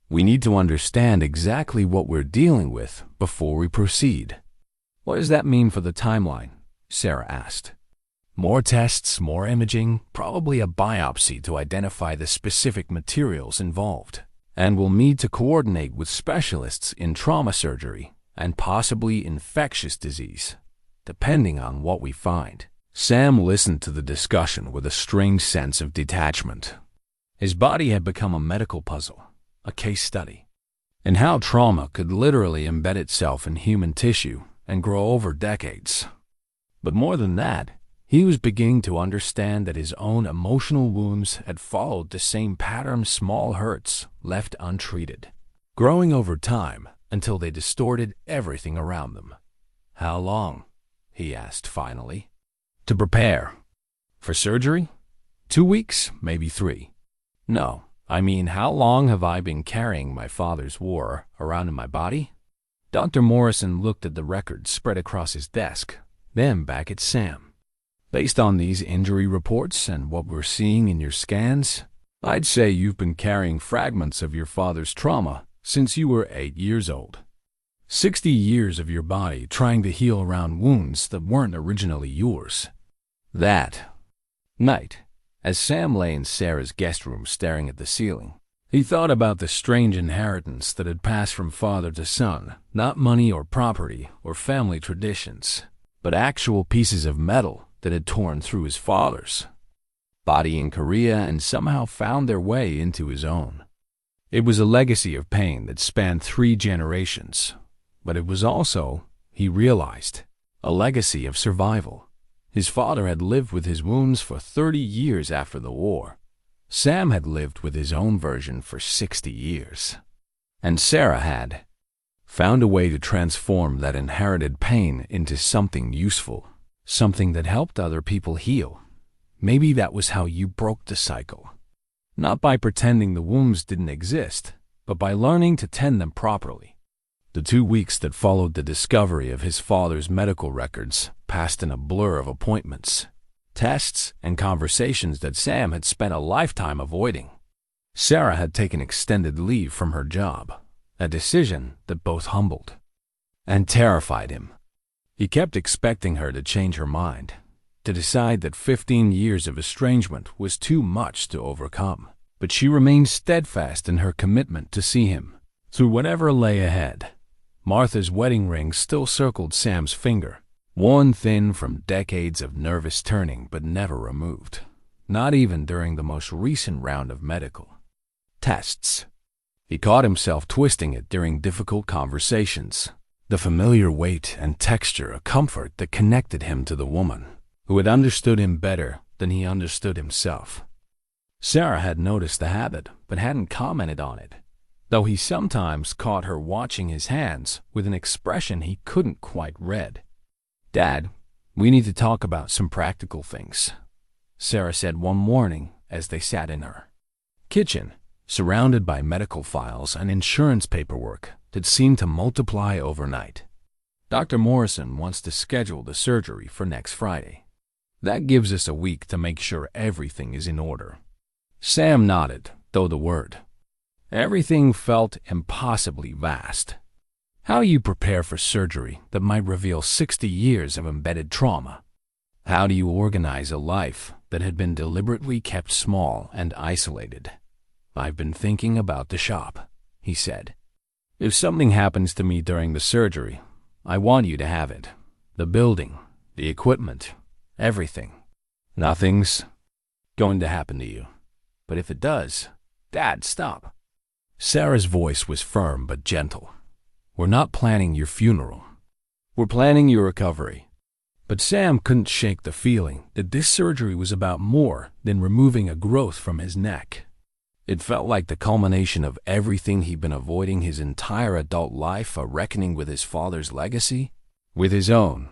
We need to understand exactly what we're dealing with before we proceed. What does that mean for the timeline? Sarah asked. More tests, more imaging, probably a biopsy to identify the specific materials involved. And we'll need to coordinate with specialists in trauma surgery and possibly infectious disease, depending on what we find. Sam listened to the discussion with a strange sense of detachment. His body had become a medical puzzle, a case study, in how trauma could literally embed itself in human tissue and grow over decades. But more than that, he was beginning to understand that his own emotional wounds had followed the same pattern small hurts left untreated, growing over time until they distorted everything around them. "How long?" he asked finally. "To prepare. For surgery? 2 weeks, maybe 3. No, I mean, how long have I been carrying my father's war around in my body?" Dr. Morrison looked at the records spread across his desk, then back at Sam. "Based on these injury reports and what we're seeing in your scans, I'd say you've been carrying fragments of your father's trauma since you were 8 years old. 60 years of your body trying to heal around wounds that weren't originally yours." That night, as Sam lay in Sarah's guest room staring at the ceiling, he thought about the strange inheritance that had passed from father to son, not money or property or family traditions, but actual pieces of metal that had torn through his father's body in Korea and somehow found their way into his own. It was a legacy of pain that spanned 3 generations, but it was also, he realized, a legacy of survival. His father had lived with his wounds for 30 years after the war. Sam had lived with his own version for 60 years. And Sarah had found a way to transform that inherited pain into something useful, something that helped other people heal. Maybe that was how you broke the cycle. Not by pretending the wounds didn't exist, but by learning to tend them properly. The 2 weeks that followed the discovery of his father's medical records passed in a blur of appointments, tests, and conversations that Sam had spent a lifetime avoiding. Sarah had taken extended leave from her job, a decision that both humbled and terrified him. He kept expecting her to change her mind, to decide that 15 years of estrangement was too much to overcome. But she remained steadfast in her commitment to see him through whatever lay ahead. Martha's wedding ring still circled Sam's finger, worn thin from decades of nervous turning but never removed, not even during the most recent round of medical tests. He caught himself twisting it during difficult conversations, the familiar weight and texture a comfort that connected him to the woman who had understood him better than he understood himself. Sarah had noticed the habit but hadn't commented on it, though he sometimes caught her watching his hands with an expression he couldn't quite read. "Dad, we need to talk about some practical things," Sarah said one morning as they sat in her kitchen, surrounded by medical files and insurance paperwork that seemed to multiply overnight. "Dr. Morrison wants to schedule the surgery for next Friday. That gives us a week to make sure everything is in order." Sam nodded, though the word everything felt impossibly vast. How you prepare for surgery that might reveal 60 years of embedded trauma? How do you organize a life that had been deliberately kept small and isolated? "I've been thinking about the shop," he said. "If something happens to me during the surgery, I want you to have it. The building, the equipment, everything. Nothing's going to happen to you. But if it does, Dad, stop." Sarah's voice was firm but gentle. "We're not planning your funeral. We're planning your recovery." But Sam couldn't shake the feeling that this surgery was about more than removing a growth from his neck. It felt like the culmination of everything he'd been avoiding his entire adult life, a reckoning with his father's legacy, with his own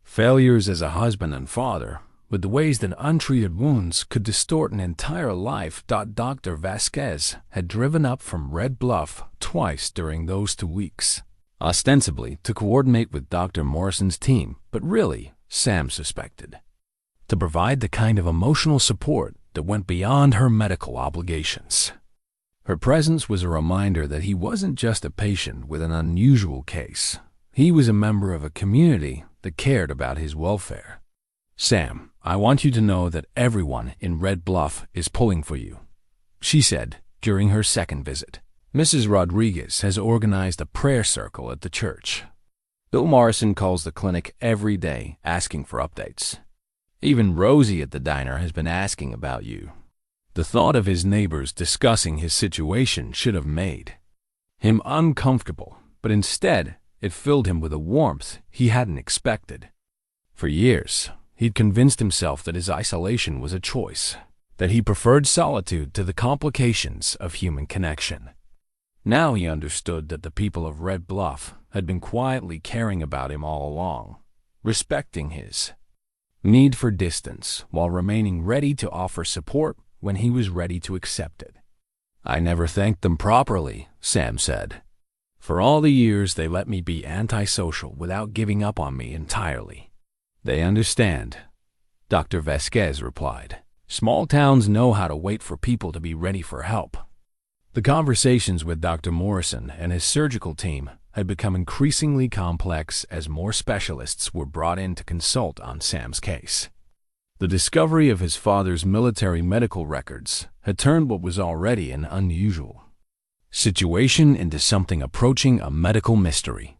failures as a husband and father, with the ways that untreated wounds could distort an entire life. Dr. Vasquez had driven up from Red Bluff twice during those 2 weeks, ostensibly to coordinate with Dr. Morrison's team, but really, Sam suspected, to provide the kind of emotional support that went beyond her medical obligations. Her presence was a reminder that he wasn't just a patient with an unusual case. He was a member of a community that cared about his welfare. "Sam, I want you to know that everyone in Red Bluff is pulling for you, she said during her second visit. Mrs. Rodriguez has organized a prayer circle at the church. Bill Morrison calls the clinic every day asking for updates. Even Rosie at the diner has been asking about you. The thought of his neighbors discussing his situation should have made him uncomfortable, but instead it filled him with a warmth he hadn't expected. For years, he'd convinced himself that his isolation was a choice, that he preferred solitude to the complications of human connection. Now he understood that the people of Red Bluff had been quietly caring about him all along, respecting his need for distance while remaining ready to offer support when he was ready to accept it. I never thanked them properly, Sam said. For all the years they let me be antisocial without giving up on me entirely. They understand, Dr. Vasquez replied. Small towns know how to wait for people to be ready for help. The conversations with Dr. Morrison and his surgical team had become increasingly complex as more specialists were brought in to consult on Sam's case. The discovery of his father's military medical records had turned what was already an unusual situation into something approaching a medical mystery.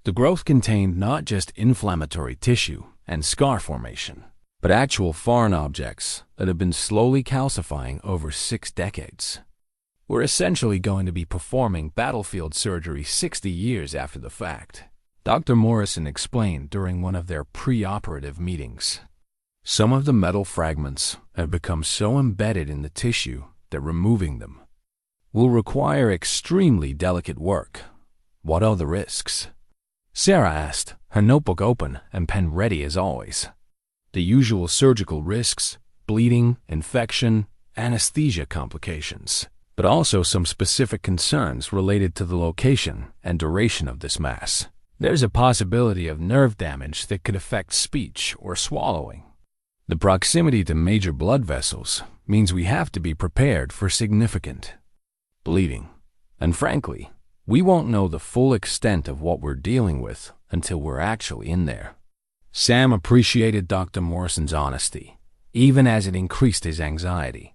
The growth contained not just inflammatory tissue and scar formation, but actual foreign objects that had been slowly calcifying over 6 decades. We're essentially going to be performing battlefield surgery 60 years after the fact, Dr. Morrison explained during one of their pre-operative meetings. Some of the metal fragments have become so embedded in the tissue that removing them will require extremely delicate work. What are the risks? Sarah asked, her notebook open and pen ready as always. The usual surgical risks: bleeding, infection, anesthesia complications, but also some specific concerns related to the location and duration of this mass. There's a possibility of nerve damage that could affect speech or swallowing. The proximity to major blood vessels means we have to be prepared for significant bleeding. And frankly, we won't know the full extent of what we're dealing with until we're actually in there. Sam appreciated Dr. Morrison's honesty, even as it increased his anxiety.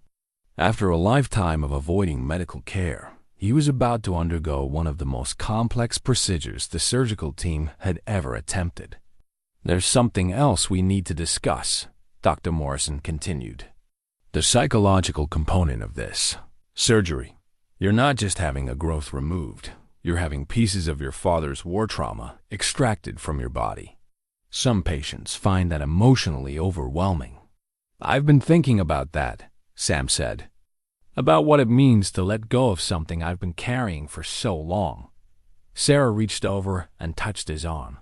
After a lifetime of avoiding medical care, he was about to undergo one of the most complex procedures the surgical team had ever attempted. There's something else we need to discuss, Dr. Morrison continued. The psychological component of this surgery. You're not just having a growth removed, you're having pieces of your father's war trauma extracted from your body. Some patients find that emotionally overwhelming. I've been thinking about that, Sam said. About what it means to let go of something I've been carrying for so long. Sarah reached over and touched his arm.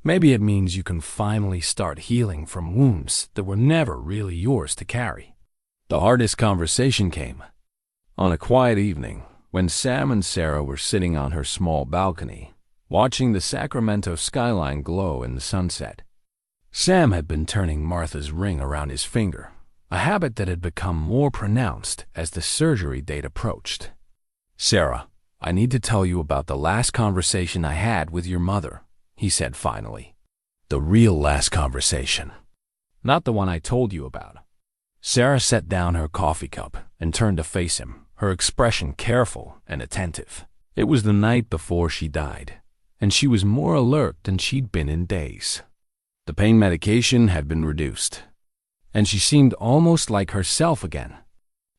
Maybe it means you can finally start healing from wounds that were never really yours to carry. The hardest conversation came on a quiet evening when Sam and Sarah were sitting on her small balcony, watching the Sacramento skyline glow in the sunset. Sam had been turning Martha's ring around his finger, a habit that had become more pronounced as the surgery date approached. Sarah, I need to tell you about the last conversation I had with your mother, he said finally. The real last conversation. Not the one I told you about. Sarah set down her coffee cup and turned to face him, her expression careful and attentive. It was the night before she died, and she was more alert than she'd been in days. The pain medication had been reduced, and she seemed almost like herself again.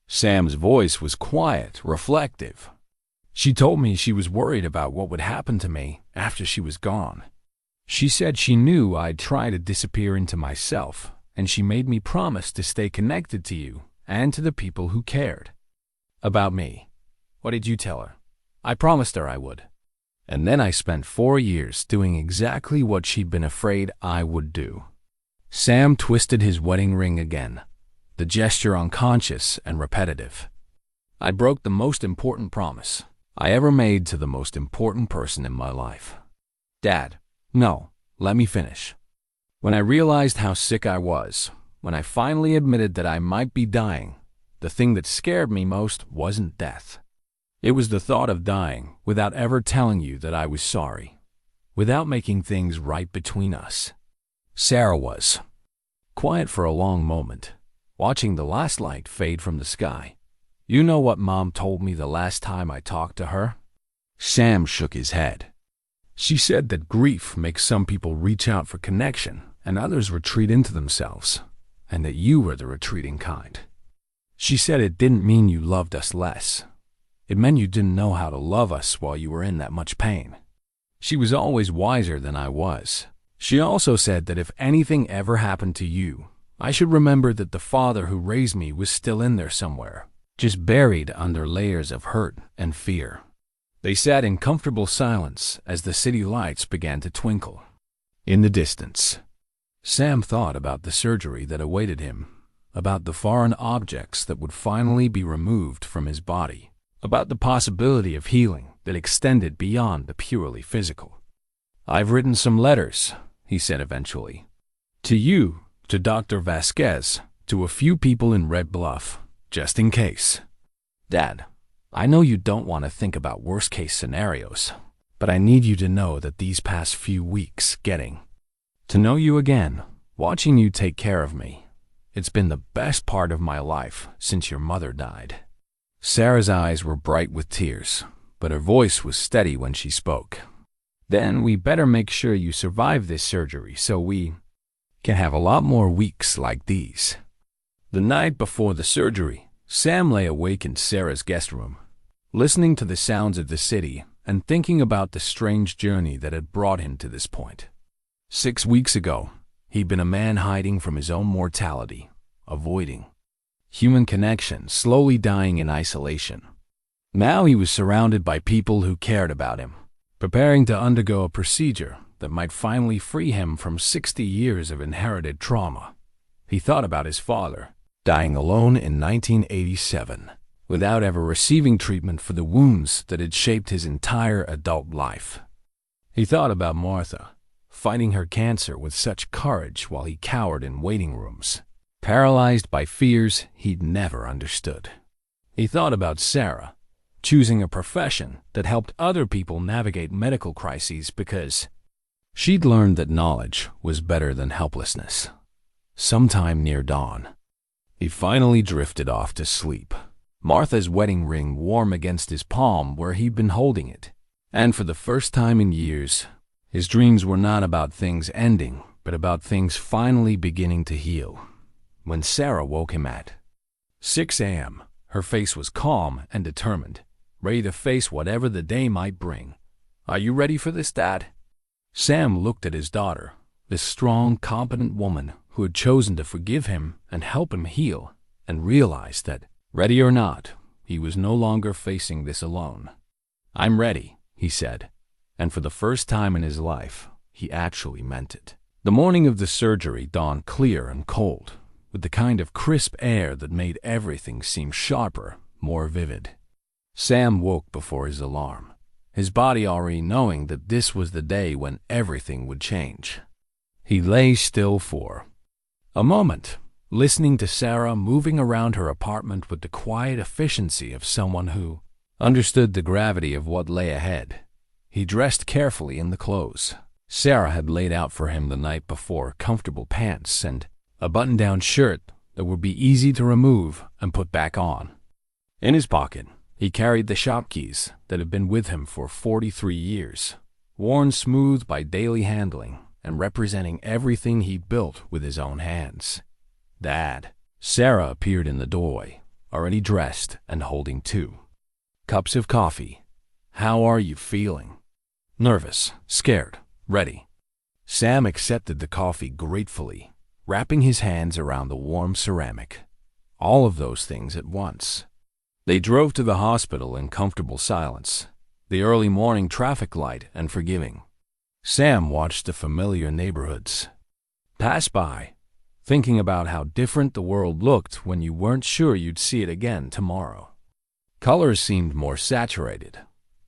Sam's voice was quiet, reflective. She told me she was worried about what would happen to me after she was gone. She said she knew I'd try to disappear into myself, and she made me promise to stay connected to you and to the people who cared about me. What did you tell her? I promised her I would. And then I spent 4 years doing exactly what she'd been afraid I would do. Sam twisted his wedding ring again, the gesture unconscious and repetitive. I broke the most important promise I ever made to the most important person in my life. Dad, no, let me finish. When I realized how sick I was, when I finally admitted that I might be dying, the thing that scared me most wasn't death. It was the thought of dying without ever telling you that I was sorry, without making things right between us. Sarah was quiet for a long moment, watching the last light fade from the sky. You know what Mom told me the last time I talked to her? Sam shook his head. She said that grief makes some people reach out for connection and others retreat into themselves, and that you were the retreating kind. She said it didn't mean you loved us less. It meant you didn't know how to love us while you were in that much pain. She was always wiser than I was. She also said that if anything ever happened to you, I should remember that the father who raised me was still in there somewhere, just buried under layers of hurt and fear. They sat in comfortable silence as the city lights began to twinkle. In the distance, Sam thought about the surgery that awaited him, about the foreign objects that would finally be removed from his body, about the possibility of healing that extended beyond the purely physical. "I've written some letters," he said eventually. "To you, to Dr. Vasquez, to a few people in Red Bluff, just in case. Dad, I know you don't want to think about worst-case scenarios, but I need you to know that these past few weeks getting to know you again, watching you take care of me, it's been the best part of my life since your mother died." Sarah's eyes were bright with tears, but her voice was steady when she spoke. "Then we better make sure you survive this surgery so we can have a lot more weeks like these." The night before the surgery, Sam lay awake in Sarah's guest room, listening to the sounds of the city and thinking about the strange journey that had brought him to this point. 6 weeks ago, he'd been a man hiding from his own mortality, avoiding human connection, slowly dying in isolation. Now he was surrounded by people who cared about him, preparing to undergo a procedure that might finally free him from 60 years of inherited trauma. He thought about his father, dying alone in 1987, without ever receiving treatment for the wounds that had shaped his entire adult life. He thought about Martha, fighting her cancer with such courage while he cowered in waiting rooms, paralyzed by fears he'd never understood. He thought about Sarah, choosing a profession that helped other people navigate medical crises because she'd learned that knowledge was better than helplessness. Sometime near dawn, he finally drifted off to sleep, Martha's wedding ring warm against his palm where he'd been holding it. And for the first time in years, his dreams were not about things ending, but about things finally beginning to heal. When Sarah woke him at 6 a.m., her face was calm and determined, ready to face whatever the day might bring. "Are you ready for this, Dad?" Sam looked at his daughter, this strong, competent woman who had chosen to forgive him and help him heal, and realized that, ready or not, he was no longer facing this alone. "I'm ready," he said, and for the first time in his life, he actually meant it. The morning of the surgery dawned clear and cold, with the kind of crisp air that made everything seem sharper, more vivid. Sam woke before his alarm, his body already knowing that this was the day when everything would change. He lay still for a moment, listening to Sarah moving around her apartment with the quiet efficiency of someone who understood the gravity of what lay ahead. He dressed carefully in the clothes Sarah had laid out for him the night before, comfortable pants and a button-down shirt that would be easy to remove and put back on. In his pocket, he carried the shop keys that had been with him for 43 years, worn smooth by daily handling and representing everything he built with his own hands. "Dad." Sarah appeared in the doorway, already dressed and holding 2 cups of coffee. "How are you feeling?" "Nervous, scared, ready." Sam accepted the coffee gratefully, wrapping his hands around the warm ceramic. All of those things at once. They drove to the hospital in comfortable silence, the early morning traffic light and forgiving. Sam watched the familiar neighborhoods pass by, thinking about how different the world looked when you weren't sure you'd see it again tomorrow. Colors seemed more saturated,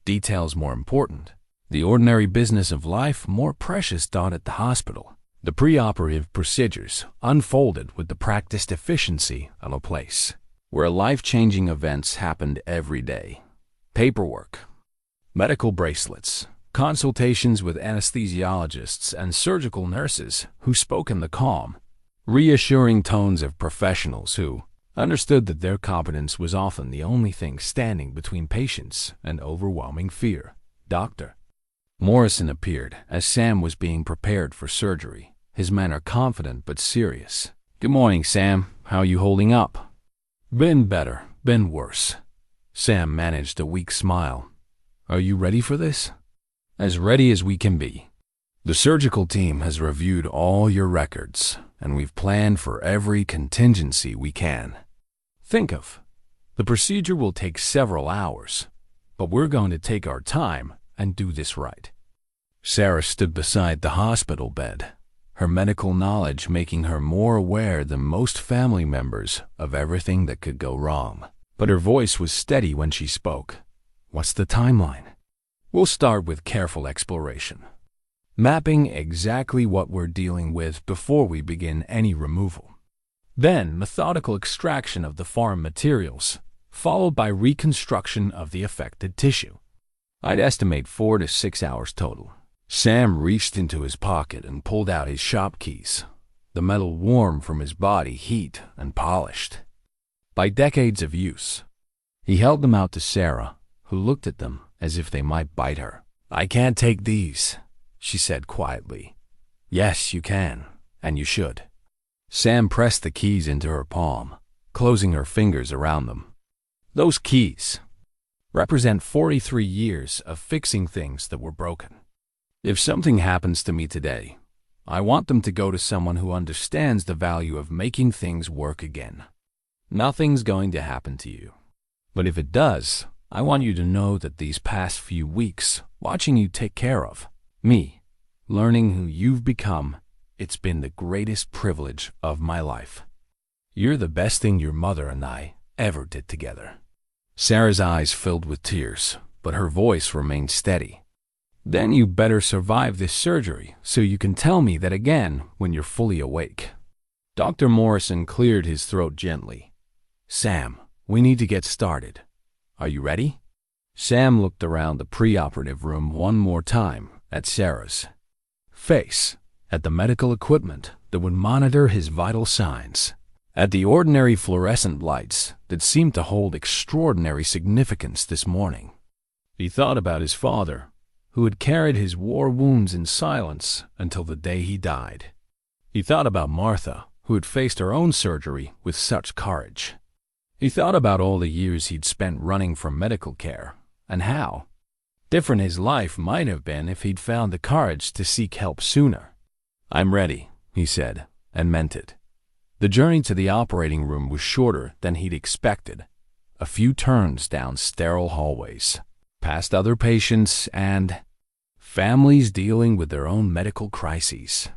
details more important, the ordinary business of life more precious down at the hospital. The preoperative procedures unfolded with the practiced efficiency of a place where life-changing events happened every day. Paperwork, medical bracelets, consultations with anesthesiologists and surgical nurses who spoke in the calm, reassuring tones of professionals who understood that their competence was often the only thing standing between patients and overwhelming fear. Dr. Morrison appeared as Sam was being prepared for surgery, his manner confident but serious. "Good morning, Sam. How are you holding up?" "Been better, been worse." Sam managed a weak smile. "Are you ready for this?" "As ready as we can be. The surgical team has reviewed all your records, and we've planned for every contingency we can. Think of, the procedure will take several hours, but we're going to take our time and do this right." Sarah stood beside the hospital bed, her medical knowledge making her more aware than most family members of everything that could go wrong. But her voice was steady when she spoke. "What's the timeline?" "We'll start with careful exploration, mapping exactly what we're dealing with before we begin any removal. Then methodical extraction of the foreign materials, followed by reconstruction of the affected tissue. I'd estimate 4 to 6 hours total." Sam reached into his pocket and pulled out his shop keys, the metal warm from his body heat and polished by decades of use. He held them out to Sarah, who looked at them as if they might bite her. "I can't take these," she said quietly. "Yes, you can, and you should." Sam pressed the keys into her palm, closing her fingers around them. "Those keys represent 43 years of fixing things that were broken. If something happens to me today, I want them to go to someone who understands the value of making things work again. Nothing's going to happen to you. But if it does, I want you to know that these past few weeks, watching you take care of me, learning who you've become, it's been the greatest privilege of my life. You're the best thing your mother and I ever did together." Sarah's eyes filled with tears, but her voice remained steady. "Then you better survive this surgery so you can tell me that again when you're fully awake." Dr. Morrison cleared his throat gently. "Sam, we need to get started. Are you ready?" Sam looked around the preoperative room one more time, at Sarah's face, at the medical equipment that would monitor his vital signs, at the ordinary fluorescent lights that seemed to hold extraordinary significance this morning. He thought about his father, who had carried his war wounds in silence until the day he died. He thought about Martha, who had faced her own surgery with such courage. He thought about all the years he'd spent running from medical care, and how different his life might have been if he'd found the courage to seek help sooner. "I'm ready," he said, and meant it. The journey to the operating room was shorter than he'd expected. A few turns down sterile hallways, past other patients and families dealing with their own medical crises.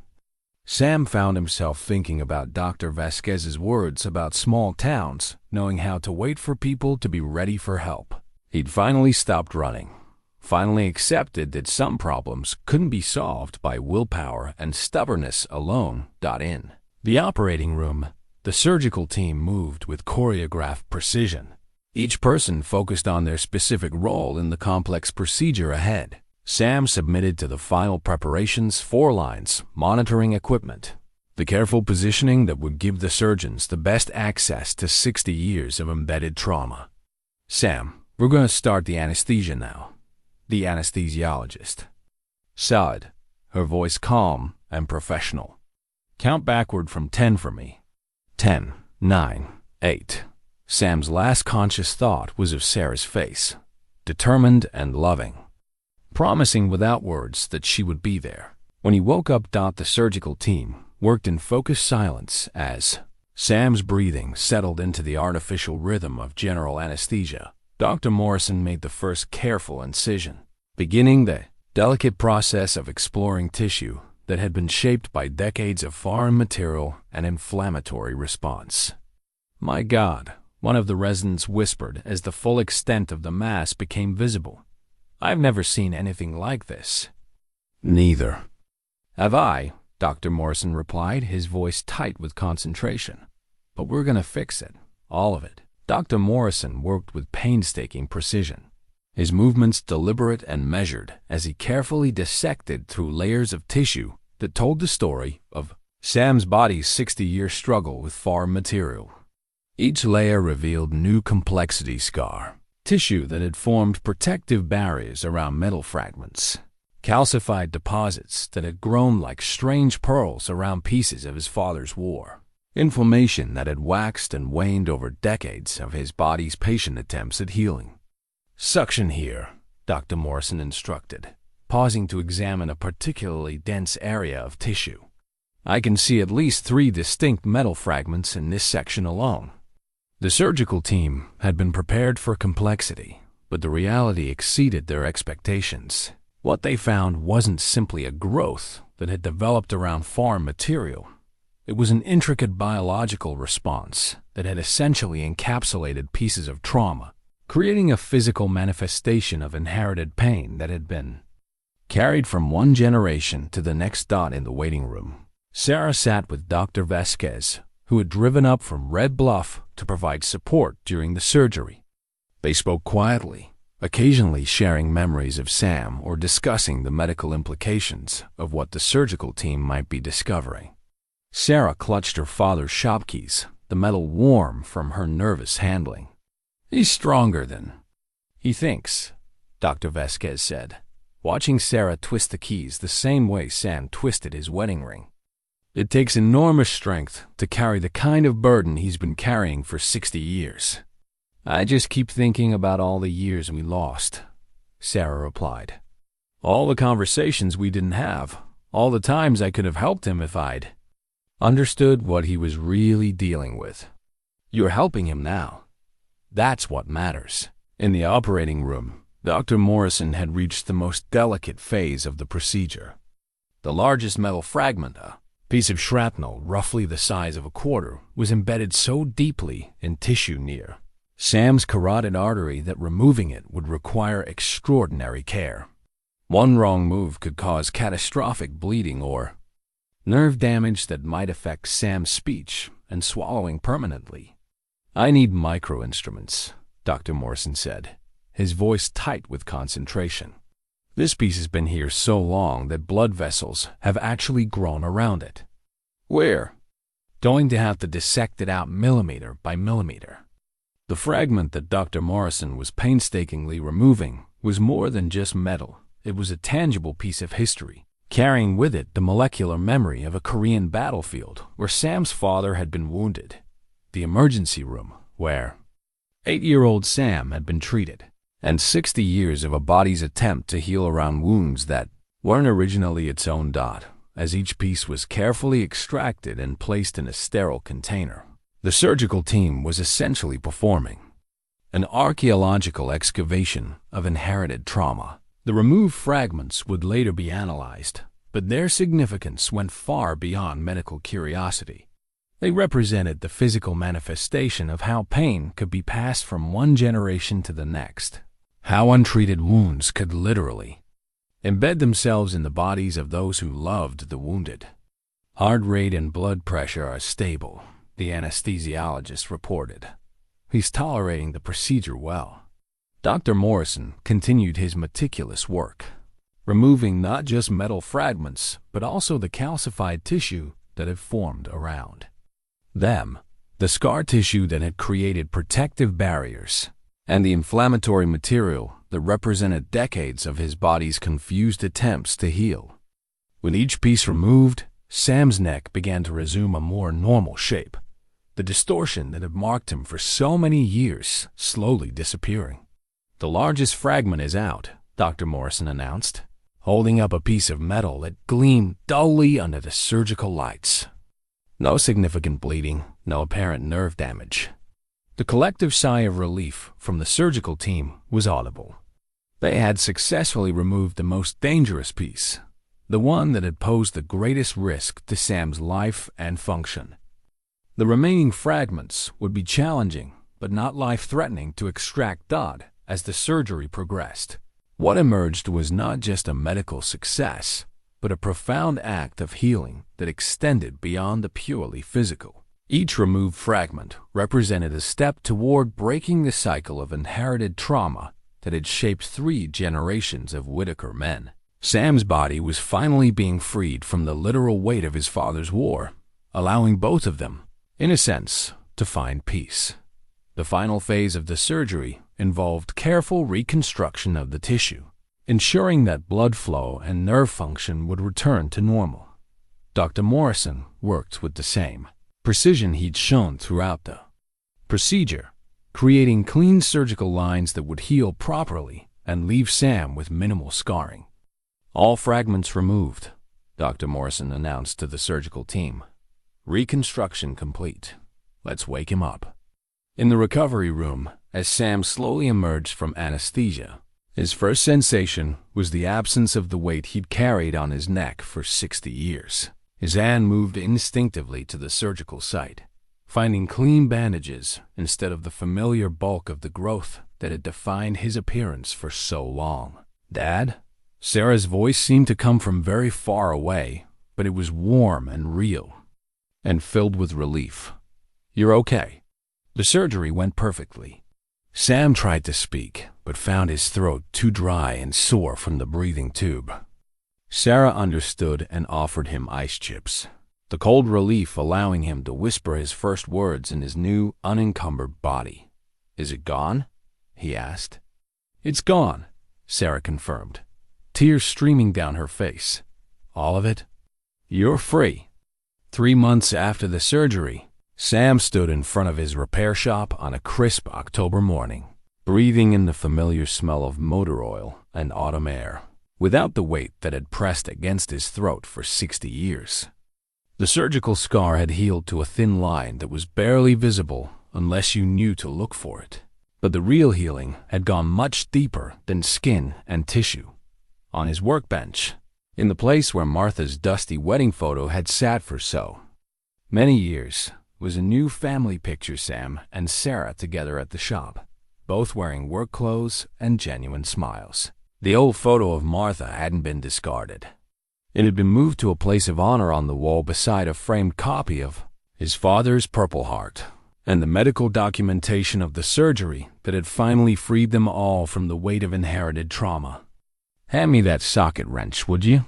Sam found himself thinking about Dr. Vasquez's words about small towns knowing how to wait for people to be ready for help. He'd finally stopped running, finally accepted that some problems couldn't be solved by willpower and stubbornness alone. In the operating room, the surgical team moved with choreographed precision. Each person focused on their specific role in the complex procedure ahead. Sam submitted to the final preparations 4 lines, monitoring equipment, the careful positioning that would give the surgeons the best access to 60 years of embedded trauma. "Sam, we're going to start the anesthesia now." The anesthesiologist sighed, her voice calm and professional. "Count backward from 10 for me." 10, 9, 8. Sam's last conscious thought was of Sarah's face, determined and loving, promising without words that she would be there. When he woke up, the surgical team worked in focused silence as Sam's breathing settled into the artificial rhythm of general anesthesia. Dr. Morrison made the first careful incision, beginning the delicate process of exploring tissue that had been shaped by decades of foreign material and inflammatory response. "My God," one of the residents whispered as the full extent of the mass became visible. "I've never seen anything like this." "Neither have I," Dr. Morrison replied, his voice tight with concentration. "But we're going to fix it, all of it." Dr. Morrison worked with painstaking precision, his movements deliberate and measured as he carefully dissected through layers of tissue that told the story of Sam's body's 60-year struggle with foreign material. Each layer revealed new complexity: scar tissue that had formed protective barriers around metal fragments, calcified deposits that had grown like strange pearls around pieces of his father's war, inflammation that had waxed and waned over decades of his body's patient attempts at healing. "Suction here," Dr. Morrison instructed, pausing to examine a particularly dense area of tissue. "I can see at least 3 distinct metal fragments in this section alone." The surgical team had been prepared for complexity, but the reality exceeded their expectations. What they found wasn't simply a growth that had developed around foreign material. It was an intricate biological response that had essentially encapsulated pieces of trauma, creating a physical manifestation of inherited pain that had been carried from one generation to the next. In the waiting room, Sarah sat with Dr. Vasquez, who had driven up from Red Bluff to provide support during the surgery. They spoke quietly, occasionally sharing memories of Sam or discussing the medical implications of what the surgical team might be discovering. Sarah clutched her father's shop keys, the metal warm from her nervous handling. "He's stronger than he thinks," Dr. Vasquez said, watching Sarah twist the keys the same way Sam twisted his wedding ring. "It takes enormous strength to carry the kind of burden he's been carrying for 60 years. "I just keep thinking about all the years we lost," Sarah replied. "All the conversations we didn't have, all the times I could have helped him if I'd understood what he was really dealing with. You're helping him now. That's what matters." In the operating room, Dr. Morrison had reached the most delicate phase of the procedure. The largest metal fragment, a piece of shrapnel roughly the size of a quarter, was embedded so deeply in tissue near Sam's carotid artery that removing it would require extraordinary care. One wrong move could cause catastrophic bleeding or nerve damage that might affect Sam's speech and swallowing permanently. "I need micro-instruments," Dr. Morrison said, his voice tight with concentration. "This piece has been here so long that blood vessels have actually grown around it. We're going to have to dissect it out millimeter by millimeter." The fragment that Dr. Morrison was painstakingly removing was more than just metal. It was a tangible piece of history, carrying with it the molecular memory of a Korean battlefield where Sam's father had been wounded, the emergency room where 8-year-old Sam had been treated, and 60 years of a body's attempt to heal around wounds that weren't originally its own. As each piece was carefully extracted and placed in a sterile container, the surgical team was essentially performing an archaeological excavation of inherited trauma. The removed fragments would later be analyzed, but their significance went far beyond medical curiosity. They represented the physical manifestation of how pain could be passed from one generation to the next, how untreated wounds could literally embed themselves in the bodies of those who loved the wounded. "Heart rate and blood pressure are stable," the anesthesiologist reported. "He's tolerating the procedure well." Dr. Morrison continued his meticulous work, removing not just metal fragments, but also the calcified tissue that had formed around them, the scar tissue that had created protective barriers, and the inflammatory material that represented decades of his body's confused attempts to heal. With each piece removed, Sam's neck began to resume a more normal shape, the distortion that had marked him for so many years slowly disappearing. "The largest fragment is out," Dr. Morrison announced, holding up a piece of metal that gleamed dully under the surgical lights. No significant bleeding, no apparent nerve damage. The collective sigh of relief from the surgical team was audible. They had successfully removed the most dangerous piece, the one that had posed the greatest risk to Sam's life and function. The remaining fragments would be challenging, but not life-threatening to extract. As the surgery progressed, what emerged was not just a medical success, but a profound act of healing that extended beyond the purely physical. Each removed fragment represented a step toward breaking the cycle of inherited trauma that had shaped 3 generations of Whittaker men. Sam's body was finally being freed from the literal weight of his father's war, allowing both of them, in a sense, to find peace. The final phase of the surgery involved careful reconstruction of the tissue, ensuring that blood flow and nerve function would return to normal. Dr. Morrison worked with the same precision he'd shown throughout the procedure, creating clean surgical lines that would heal properly and leave Sam with minimal scarring. "All fragments removed," Dr. Morrison announced to the surgical team. "Reconstruction complete. Let's wake him up." In the recovery room, as Sam slowly emerged from anesthesia, his first sensation was the absence of the weight he'd carried on his neck for 60 years. His hand moved instinctively to the surgical site, finding clean bandages instead of the familiar bulk of the growth that had defined his appearance for so long. "Dad?" Sarah's voice seemed to come from very far away, but it was warm and real, and filled with relief. "You're okay." The surgery went perfectly. Sam tried to speak, but found his throat too dry and sore from the breathing tube. Sarah understood and offered him ice chips, the cold relief allowing him to whisper his first words in his new, unencumbered body. "Is it gone?" he asked. "It's gone," Sarah confirmed, tears streaming down her face. "All of it? You're free." 3 months after the surgery, Sam stood in front of his repair shop on a crisp October morning, breathing in the familiar smell of motor oil and autumn air, without the weight that had pressed against his throat for 60 years. The surgical scar had healed to a thin line that was barely visible unless you knew to look for it. But the real healing had gone much deeper than skin and tissue. On his workbench, in the place where Martha's dusty wedding photo had sat for so many years, was a new family picture Sam and Sarah together at the shop, both wearing work clothes and genuine smiles. The old photo of Martha hadn't been discarded. It had been moved to a place of honor on the wall beside a framed copy of his father's Purple Heart and the medical documentation of the surgery that had finally freed them all from the weight of inherited trauma. "Hand me that socket wrench, would you?"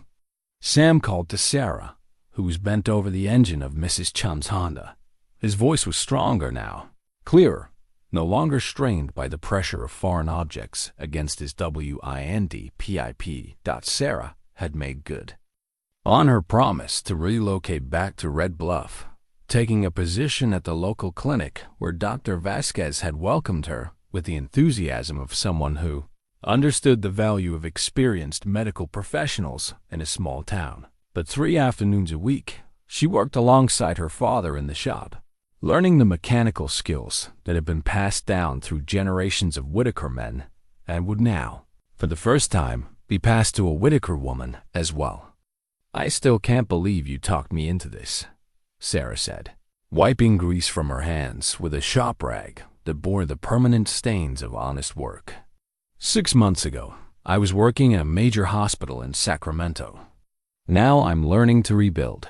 Sam called to Sarah, who was bent over the engine of Mrs. Chun's Honda. His voice was stronger now, clearer, no longer strained by the pressure of foreign objects against his WIND-PIP. Sarah had made good on her promise to relocate back to Red Bluff, taking a position at the local clinic where Dr. Vasquez had welcomed her with the enthusiasm of someone who understood the value of experienced medical professionals in a small town. But 3 afternoons a week, she worked alongside her father in the shop, learning the mechanical skills that had been passed down through generations of Whittaker men and would now, for the first time, be passed to a Whittaker woman as well. "I still can't believe you talked me into this," Sarah said, wiping grease from her hands with a shop rag that bore the permanent stains of honest work. 6 months ago, I was working in a major hospital in Sacramento. Now I'm learning to rebuild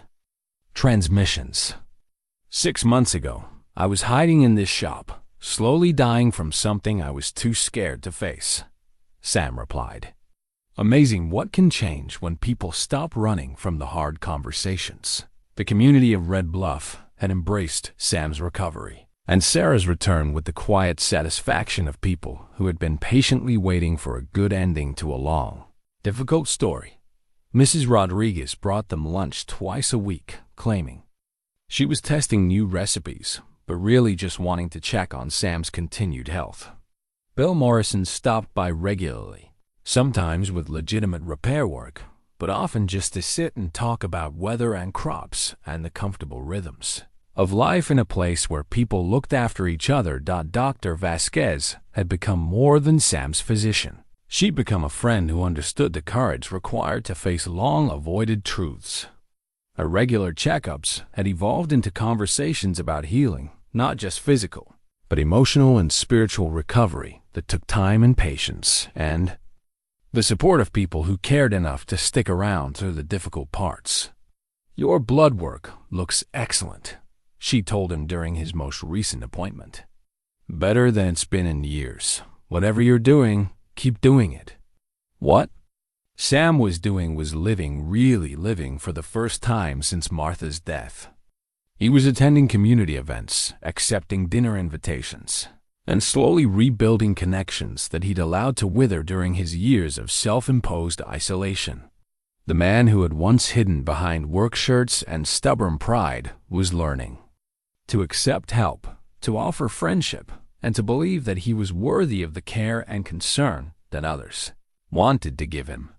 transmissions. 6 months ago, I was hiding in this shop, slowly dying from something I was too scared to face, Sam replied. Amazing what can change when people stop running from the hard conversations. The community of Red Bluff had embraced Sam's recovery, and Sarah's return with the quiet satisfaction of people who had been patiently waiting for a good ending to a long, difficult story. Mrs. Rodriguez brought them lunch twice a week, claiming she was testing new recipes, but really just wanting to check on Sam's continued health. Bill Morrison stopped by regularly, sometimes with legitimate repair work, but often just to sit and talk about weather and crops and the comfortable rhythms of life in a place where people looked after each other. Dr. Vasquez had become more than Sam's physician. She'd become a friend who understood the courage required to face long-avoided truths. Her regular checkups had evolved into conversations about healing, not just physical, but emotional and spiritual recovery that took time and patience, and the support of people who cared enough to stick around through the difficult parts. "Your blood work looks excellent," she told him during his most recent appointment. "Better than it's been in years. Whatever you're doing, keep doing it." "What?" Sam was doing was living, really living for the first time since Martha's death. He was attending community events, accepting dinner invitations, and slowly rebuilding connections that he'd allowed to wither during his years of self-imposed isolation. The man who had once hidden behind work shirts and stubborn pride was learning to accept help, to offer friendship, and to believe that he was worthy of the care and concern that others wanted to give him.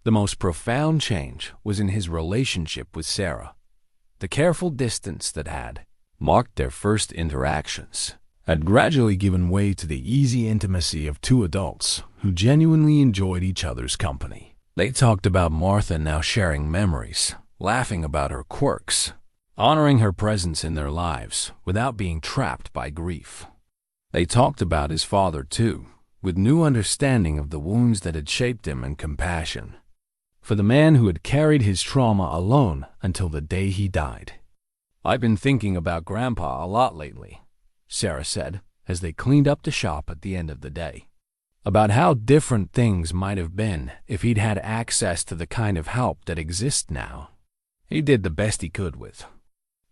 The most profound change was in his relationship with Sarah. The careful distance that had marked their first interactions had gradually given way to the easy intimacy of two adults who genuinely enjoyed each other's company. They talked about Martha now sharing memories, laughing about her quirks, honoring her presence in their lives without being trapped by grief. They talked about his father too, with new understanding of the wounds that had shaped him and compassion for the man who had carried his trauma alone until the day he died. "I've been thinking about Grandpa a lot lately," Sarah said, as they cleaned up the shop at the end of the day. "About how different things might have been if he'd had access to the kind of help that exists now. He did the best he could with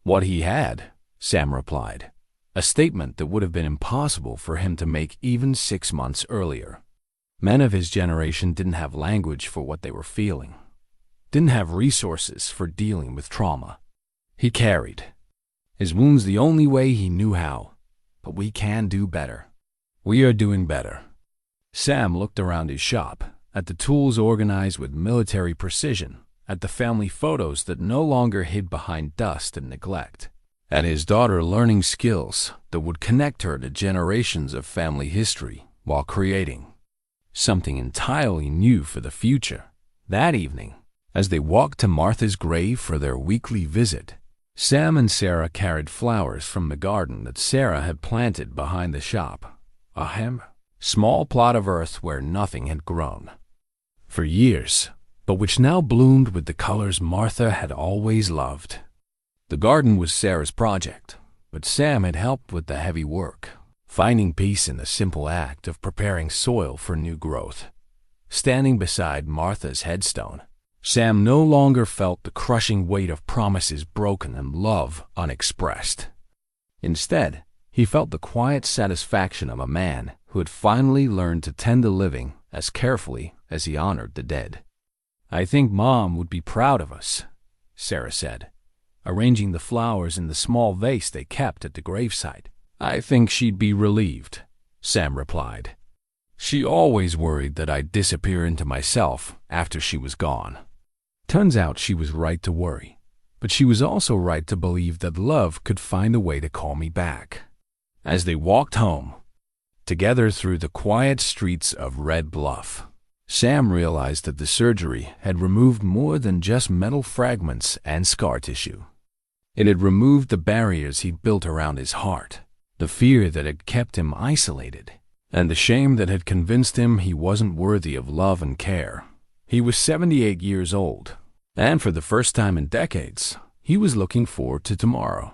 what he had," Sam replied, a statement that would have been impossible for him to make even 6 months earlier. Men of his generation didn't have language for what they were feeling, didn't have resources for dealing with trauma. He carried his wounds the only way he knew how, but we can do better. We are doing better. Sam looked around his shop, at the tools organized with military precision, at the family photos that no longer hid behind dust and neglect, at his daughter learning skills that would connect her to generations of family history while creating something entirely new for the future. That evening, as they walked to Martha's grave for their weekly visit, Sam and Sarah carried flowers from the garden that Sarah had planted behind the shop, a small plot of earth where nothing had grown for years, but which now bloomed with the colors Martha had always loved. The garden was Sarah's project, but Sam had helped with the heavy work, finding peace in the simple act of preparing soil for new growth. Standing beside Martha's headstone, Sam no longer felt the crushing weight of promises broken and love unexpressed. Instead, he felt the quiet satisfaction of a man who had finally learned to tend the living as carefully as he honored the dead. "I think Mom would be proud of us," Sarah said, arranging the flowers in the small vase they kept at the gravesite. "I think she'd be relieved," Sam replied. "She always worried that I'd disappear into myself after she was gone." Turns out she was right to worry, but she was also right to believe that love could find a way to call me back. As they walked home together through the quiet streets of Red Bluff, Sam realized that the surgery had removed more than just metal fragments and scar tissue. It had removed the barriers he'd built around his heart, the fear that had kept him isolated, and the shame that had convinced him he wasn't worthy of love and care. He was 78 years old, and for the first time in decades, he was looking forward to tomorrow.